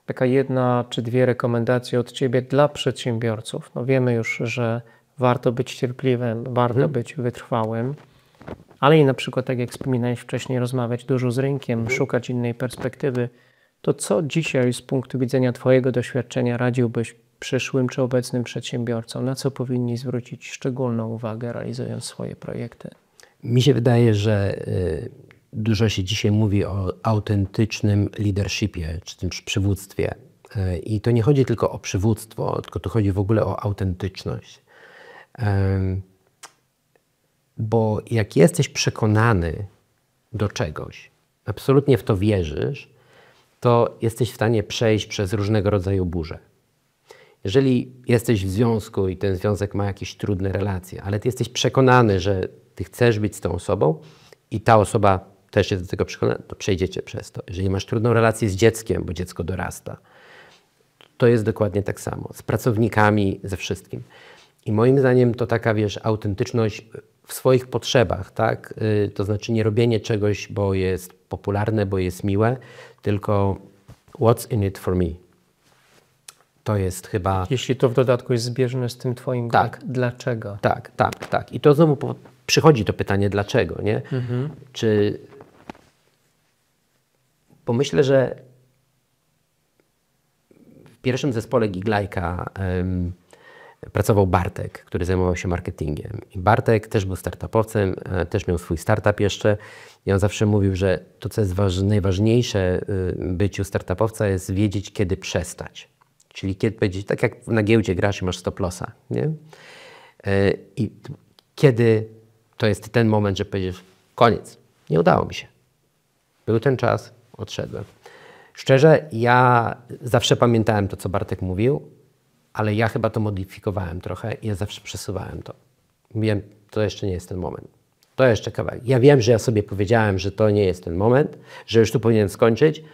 taka jedna czy dwie rekomendacje od Ciebie dla przedsiębiorców. No wiemy już, że warto być cierpliwym, warto być wytrwałym, ale i na przykład, tak jak wspominałeś wcześniej, rozmawiać dużo z rynkiem, szukać innej perspektywy. To co dzisiaj z punktu widzenia Twojego doświadczenia radziłbyś przyszłym czy obecnym przedsiębiorcom? Na co powinni zwrócić szczególną uwagę, realizując swoje projekty? Mi się wydaje, że dużo się dzisiaj mówi o autentycznym leadershipie, czy też przywództwie. I to nie chodzi tylko o przywództwo, tylko to chodzi w ogóle o autentyczność. Bo jak jesteś przekonany do czegoś, absolutnie w to wierzysz, to jesteś w stanie przejść przez różnego rodzaju burze. Jeżeli jesteś w związku i ten związek ma jakieś trudne relacje, ale ty jesteś przekonany, że ty chcesz być z tą osobą i ta osoba też jest do tego przekonana, to przejdziecie przez to. Jeżeli masz trudną relację z dzieckiem, bo dziecko dorasta, to jest dokładnie tak samo. Z pracownikami, ze wszystkim. I moim zdaniem to taka, autentyczność w swoich potrzebach, tak? To znaczy nie robienie czegoś, bo jest popularne, bo jest miłe, tylko what's in it for me. To jest chyba... Jeśli to w dodatku jest zbieżne z tym Twoim dlaczego. Tak. I to znowu przychodzi to pytanie dlaczego, nie? Bo myślę, że w pierwszym zespole Giglajka pracował Bartek, który zajmował się marketingiem. I Bartek też był startupowcem, też miał swój startup jeszcze. I on zawsze mówił, że to, co jest najważniejsze w byciu startupowca, jest wiedzieć, kiedy przestać. Czyli kiedy powiedzieć, tak jak na giełdzie grasz i masz stop lossa, nie? I kiedy to jest ten moment, że powiedziesz, koniec, nie udało mi się. Był ten czas, odszedłem. Szczerze, ja zawsze pamiętałem to, co Bartek mówił, ale ja chyba to modyfikowałem trochę i ja zawsze przesuwałem to. Wiem, to jeszcze nie jest ten moment. To jeszcze kawałek. Ja wiem, że ja sobie powiedziałem, że to nie jest ten moment, że już tu powinienem skończyć,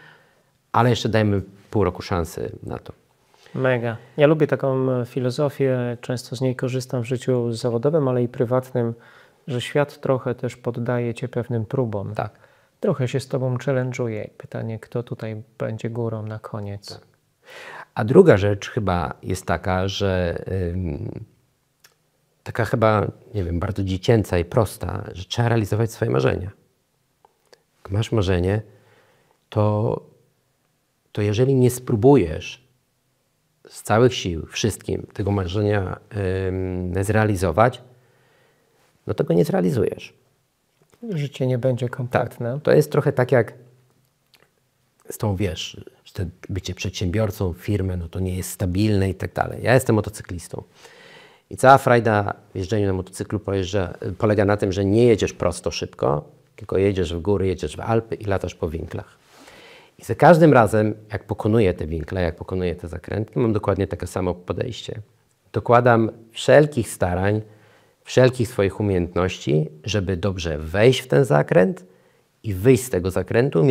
ale jeszcze dajmy pół roku szansy na to. Mega. Ja lubię taką filozofię, często z niej korzystam w życiu zawodowym, ale i prywatnym, że świat trochę też poddaje cię pewnym próbom. Tak. Trochę się z tobą challenge'uje. Pytanie, kto tutaj będzie górą na koniec. Tak. A druga rzecz chyba jest taka, że taka chyba, nie wiem, bardzo dziecięca i prosta, że trzeba realizować swoje marzenia. Jak masz marzenie, to jeżeli nie spróbujesz z całych sił, wszystkim tego marzenia zrealizować, no tego nie zrealizujesz. Życie nie będzie kompletne. Tak. To jest trochę tak jak z tą, wiesz, że bycie przedsiębiorcą, firmę, no to nie jest stabilne i tak dalej. Ja jestem motocyklistą. I cała frajda w jeżdżeniu na motocyklu polega na tym, że nie jedziesz prosto szybko, tylko jedziesz w góry, jedziesz w Alpy i latasz po winklach. I za każdym razem, jak pokonuję te winkle, jak pokonuję te zakręty, mam dokładnie takie samo podejście. Dokładam wszelkich starań, wszelkich swoich umiejętności, żeby dobrze wejść w ten zakręt i wyjść z tego zakrętu,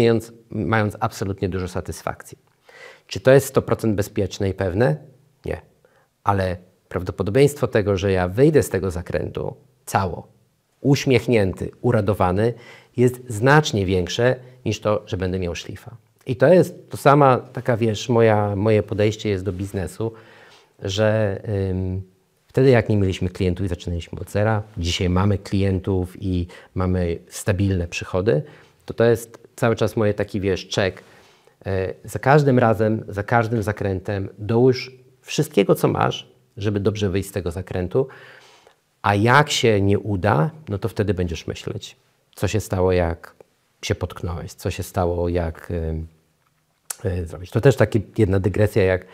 mając absolutnie dużo satysfakcji. Czy to jest 100% bezpieczne i pewne? Nie. Ale prawdopodobieństwo tego, że ja wyjdę z tego zakrętu cało, uśmiechnięty, uradowany, jest znacznie większe niż to, że będę miał szlifa. I to jest to sama taka, wiesz, moje podejście jest do biznesu, że wtedy jak nie mieliśmy klientów i zaczynaliśmy od zera, dzisiaj mamy klientów i mamy stabilne przychody, to jest cały czas moje taki, wiesz, check. Za każdym razem, za każdym zakrętem dołóż wszystkiego, co masz, żeby dobrze wyjść z tego zakrętu, a jak się nie uda, no to wtedy będziesz myśleć, co się stało, jak się potknąłeś, co się stało, jak zrobić. To też taka jedna dygresja, jak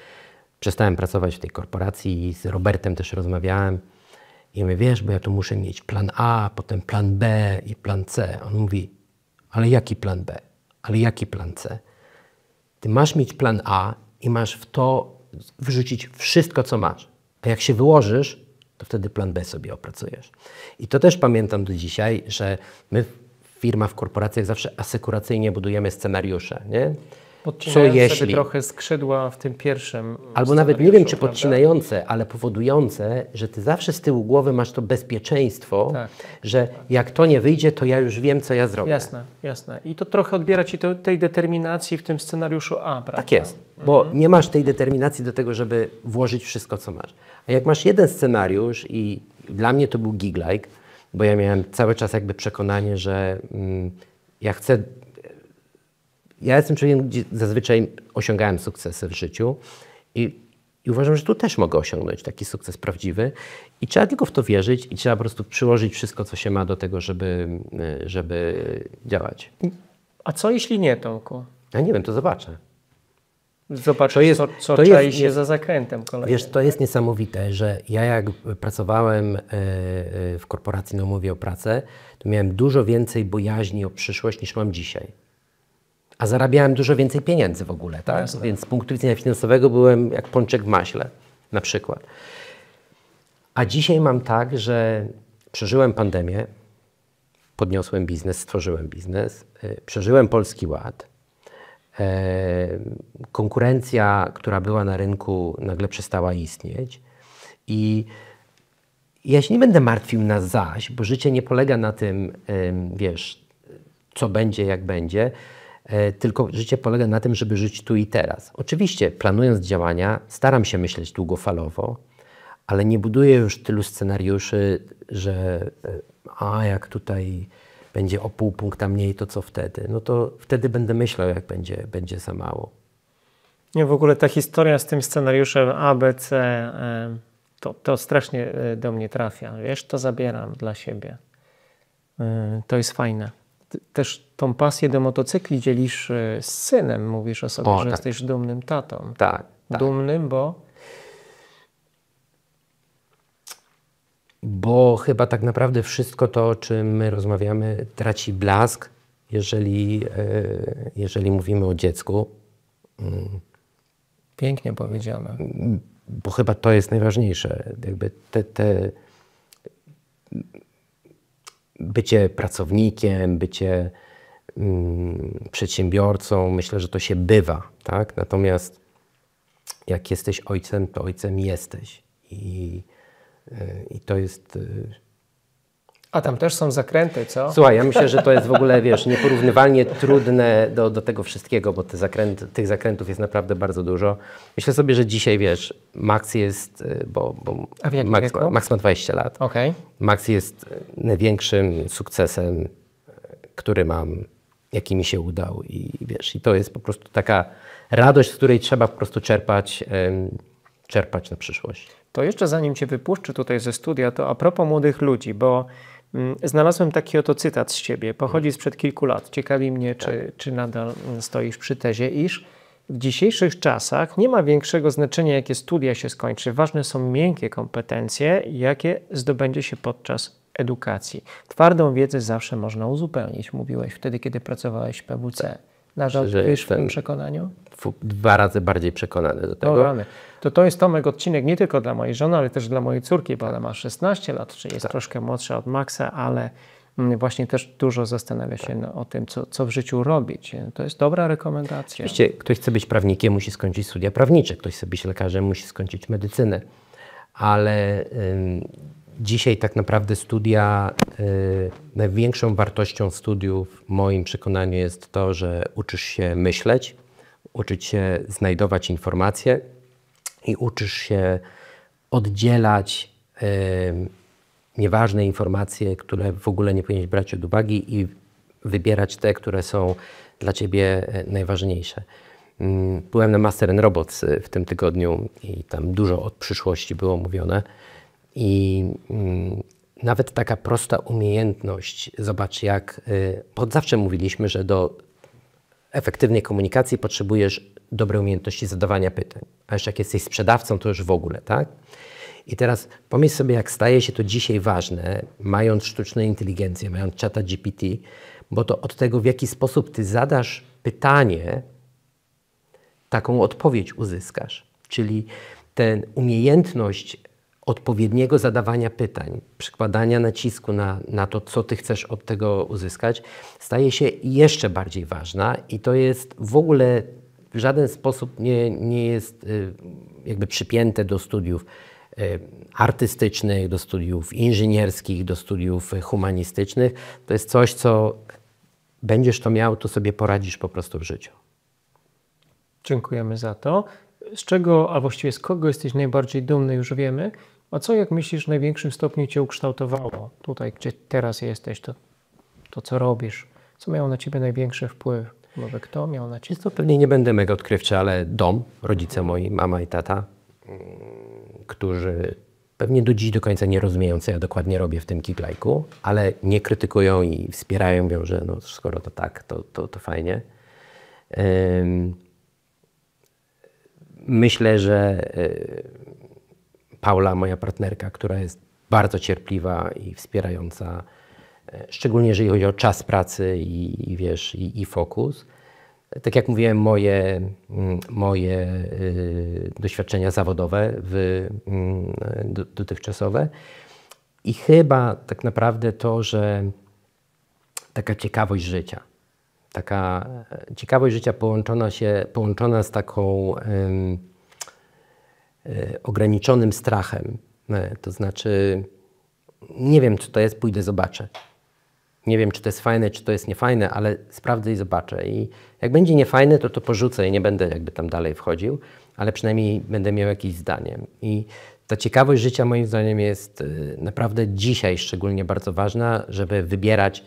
przestałem pracować w tej korporacji i z Robertem też rozmawiałem i mówię, wiesz, bo ja tu muszę mieć plan A, potem plan B i plan C. On mówi, ale jaki plan B? Ale jaki plan C? Ty masz mieć plan A i masz w to wyrzucić wszystko, co masz. A jak się wyłożysz, to wtedy plan B sobie opracujesz. I to też pamiętam do dzisiaj, że my w korporacjach zawsze asekuracyjnie budujemy scenariusze, nie? Podcinające sobie trochę skrzydła w tym pierwszym. Albo nawet nie wiem, czy podcinające, ale powodujące, że ty zawsze z tyłu głowy masz to bezpieczeństwo, tak, że jak to nie wyjdzie, to ja już wiem, co ja zrobię. Jasne, jasne. I to trochę odbiera ci tej determinacji w tym scenariuszu A, prawda? Tak jest, bo nie masz tej determinacji do tego, żeby włożyć wszystko, co masz. A jak masz jeden scenariusz i dla mnie to był gig-like, bo ja miałem cały czas jakby przekonanie, że ja chcę... Ja jestem człowiekiem, gdzie zazwyczaj osiągałem sukcesy w życiu i uważam, że tu też mogę osiągnąć taki sukces prawdziwy i trzeba tylko w to wierzyć i trzeba po prostu przyłożyć wszystko, co się ma do tego, żeby działać. A co jeśli nie, Tomku? Ja nie wiem, to zobaczę. Zobaczysz, co czai się za zakrętem kolejnym. Wiesz, to jest niesamowite, że ja jak pracowałem w korporacji na umowie o pracę, to miałem dużo więcej bojaźni o przyszłość niż mam dzisiaj. A zarabiałem dużo więcej pieniędzy w ogóle, tak? Jasne. Więc z punktu widzenia finansowego byłem jak pączek w maśle, na przykład. A dzisiaj mam tak, że przeżyłem pandemię, podniosłem biznes, stworzyłem biznes, przeżyłem Polski Ład. Konkurencja, która była na rynku, nagle przestała istnieć. I ja się nie będę martwił na zaś, bo życie nie polega na tym, wiesz, co będzie, jak będzie, tylko życie polega na tym, żeby żyć tu i teraz. Oczywiście, planując działania, staram się myśleć długofalowo, ale nie buduję już tylu scenariuszy, że jak tutaj będzie o pół punkta mniej, to co wtedy? No to wtedy będę myślał, jak będzie za mało. Nie, w ogóle ta historia z tym scenariuszem A, B, C, To strasznie do mnie trafia. Wiesz, to zabieram dla siebie. To jest fajne. Też tą pasję do motocykli dzielisz z synem. Mówisz o sobie, że tak. jesteś dumnym tatą. Tak. Dumnym, Bo chyba tak naprawdę wszystko to, o czym my rozmawiamy, traci blask, jeżeli mówimy o dziecku. Pięknie powiedziane. Bo chyba to jest najważniejsze. Jakby bycie pracownikiem, bycie przedsiębiorcą, myślę, że to się bywa, tak? Natomiast jak jesteś ojcem, to ojcem jesteś. I to jest... A tam też są zakręty, co? Słuchaj, ja myślę, że to jest w ogóle, wiesz, nieporównywalnie trudne do tego wszystkiego, bo tych zakrętów jest naprawdę bardzo dużo. Myślę sobie, że dzisiaj, wiesz, Max jest, A w jakim wieku? Max ma 20 lat. Okej. Max jest największym sukcesem, który mam, jaki mi się udał. I wiesz, i to jest po prostu taka radość, z której trzeba po prostu czerpać na przyszłość. To jeszcze zanim Cię wypuszczę tutaj ze studia, to a propos młodych ludzi, bo znalazłem taki oto cytat z Ciebie. Pochodzi sprzed kilku lat. Ciekawi mnie, czy nadal stoisz przy tezie, iż w dzisiejszych czasach nie ma większego znaczenia, jakie studia się skończy. Ważne są miękkie kompetencje, jakie zdobędzie się podczas edukacji. Twardą wiedzę zawsze można uzupełnić, mówiłeś wtedy, kiedy pracowałeś w PWC. Nadal tkwisz w tym przekonaniu? 2 razy bardziej przekonany do tego. Rany. To jest, Tomek, odcinek nie tylko dla mojej żony, ale też dla mojej córki, bo ona ma 16 lat, czyli jest troszkę młodsza od Maxa, ale właśnie też dużo zastanawia się o tym, co w życiu robić. To jest dobra rekomendacja. Oczywiście ktoś chce być prawnikiem, musi skończyć studia prawnicze, ktoś chce być lekarzem, musi skończyć medycynę, ale dzisiaj tak naprawdę studia, największą wartością studiów w moim przekonaniu jest to, że uczysz się myśleć, uczyć się znajdować informacje i uczysz się oddzielać nieważne informacje, które w ogóle nie powinieneś brać pod uwagę i wybierać te, które są dla Ciebie najważniejsze. Byłem na Master & Robots w tym tygodniu i tam dużo o przyszłości było mówione. I nawet taka prosta umiejętność, zobacz bo zawsze mówiliśmy, że do efektywnej komunikacji potrzebujesz dobrej umiejętności zadawania pytań. A jeszcze jak jesteś sprzedawcą, to już w ogóle, tak? I teraz pomyśl sobie, jak staje się to dzisiaj ważne, mając sztuczną inteligencję, mając czata GPT, bo to od tego, w jaki sposób ty zadasz pytanie, taką odpowiedź uzyskasz. Czyli tę umiejętność odpowiedniego zadawania pytań, przykładania nacisku na to, co ty chcesz od tego uzyskać, staje się jeszcze bardziej ważna i to jest w ogóle w żaden sposób nie jest jakby przypięte do studiów artystycznych, do studiów inżynierskich, do studiów humanistycznych. To jest coś, co będziesz to miał, to sobie poradzisz po prostu w życiu. Dziękujemy za to. Z czego, a właściwie z kogo jesteś najbardziej dumny, już wiemy. A co, jak myślisz, w największym stopniu Cię ukształtowało? Tutaj, gdzie teraz jesteś, to co robisz? Co miało na Ciebie największy wpływ? Może kto miał na Ciebie? To pewnie nie będę mega odkrywczy, ale dom, rodzice moi, mama i tata, którzy pewnie do dziś do końca nie rozumieją, co ja dokładnie robię w tym Kick-Like'u, ale nie krytykują i wspierają, mówią, że no, skoro to tak, to fajnie. Myślę, że Paula, moja partnerka, która jest bardzo cierpliwa i wspierająca, szczególnie jeżeli chodzi o czas pracy i fokus. Tak jak mówiłem, moje doświadczenia zawodowe dotychczasowe i chyba tak naprawdę to, że taka ciekawość życia. Taka ciekawość życia połączona z taką ograniczonym strachem. To znaczy, nie wiem, czy to jest, pójdę, zobaczę. Nie wiem, czy to jest fajne, czy to jest niefajne, ale sprawdzę i zobaczę. I jak będzie niefajne, to porzucę i nie będę jakby tam dalej wchodził, ale przynajmniej będę miał jakieś zdanie. I ta ciekawość życia moim zdaniem jest naprawdę dzisiaj szczególnie bardzo ważna, żeby wybierać,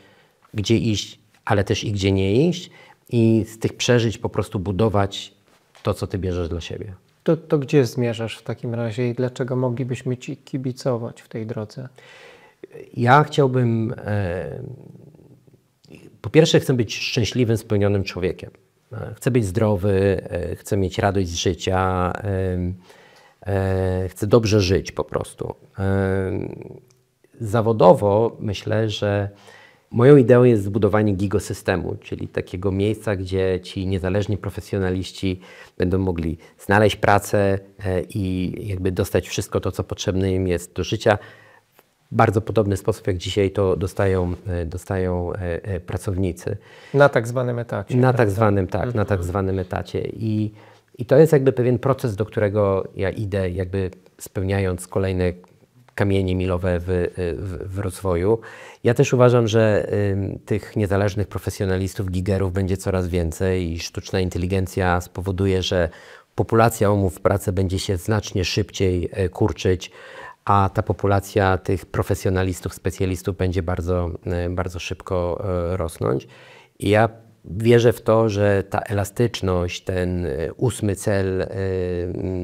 gdzie iść, ale też i gdzie nie iść i z tych przeżyć po prostu budować to, co ty bierzesz dla siebie. To gdzie zmierzasz w takim razie i dlaczego moglibyśmy Ci kibicować w tej drodze? Ja chciałbym, po pierwsze chcę być szczęśliwym, spełnionym człowiekiem. Chcę być zdrowy, chcę mieć radość z życia, chcę dobrze żyć po prostu. Zawodowo myślę, że moją ideą jest zbudowanie gigosystemu, czyli takiego miejsca, gdzie ci niezależni profesjonaliści będą mogli znaleźć pracę i jakby dostać wszystko to, co potrzebne im jest do życia. W bardzo podobny sposób, jak dzisiaj to dostają pracownicy. Na tak zwanym etacie. Na tak zwanym, tak, na tak zwanym etacie. I to jest jakby pewien proces, do którego ja idę, jakby spełniając kolejne kamienie milowe w rozwoju. Ja też uważam, że tych niezależnych profesjonalistów, gigerów będzie coraz więcej i sztuczna inteligencja spowoduje, że populacja umów pracy będzie się znacznie szybciej kurczyć, a ta populacja tych profesjonalistów, specjalistów będzie bardzo, bardzo szybko rosnąć. I ja wierzę w to, że ta elastyczność, ten 8. cel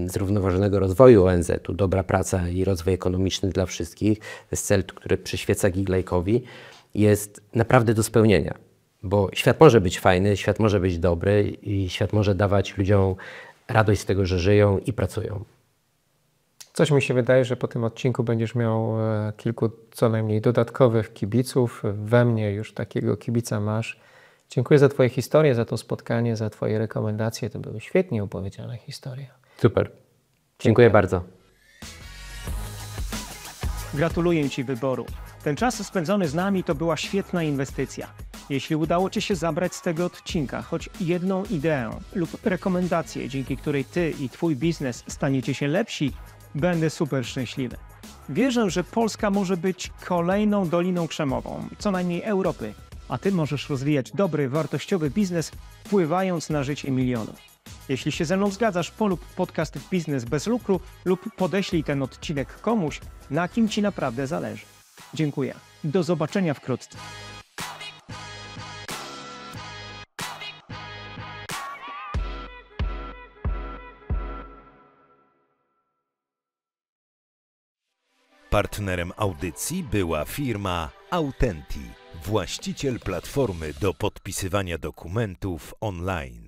zrównoważonego rozwoju ONZ-u, dobra praca i rozwój ekonomiczny dla wszystkich, to jest cel, który przyświeca Gig Lake'owi, jest naprawdę do spełnienia. Bo świat może być fajny, świat może być dobry i świat może dawać ludziom radość z tego, że żyją i pracują. Coś mi się wydaje, że po tym odcinku będziesz miał kilku co najmniej dodatkowych kibiców. We mnie już takiego kibica masz. Dziękuję za Twoje historie, za to spotkanie, za Twoje rekomendacje. To były świetnie opowiedziane historie. Super. Dziękuję bardzo. Gratuluję Ci wyboru. Ten czas spędzony z nami to była świetna inwestycja. Jeśli udało Ci się zabrać z tego odcinka choć jedną ideę lub rekomendację, dzięki której Ty i Twój biznes staniecie się lepsi, będę super szczęśliwy. Wierzę, że Polska może być kolejną Doliną Krzemową, co najmniej Europy, a Ty możesz rozwijać dobry, wartościowy biznes, wpływając na życie milionów. Jeśli się ze mną zgadzasz, polub podcast Biznes bez lukru lub podeślij ten odcinek komuś, na kim Ci naprawdę zależy. Dziękuję. Do zobaczenia wkrótce. Partnerem audycji była firma Autenti, właściciel platformy do podpisywania dokumentów online.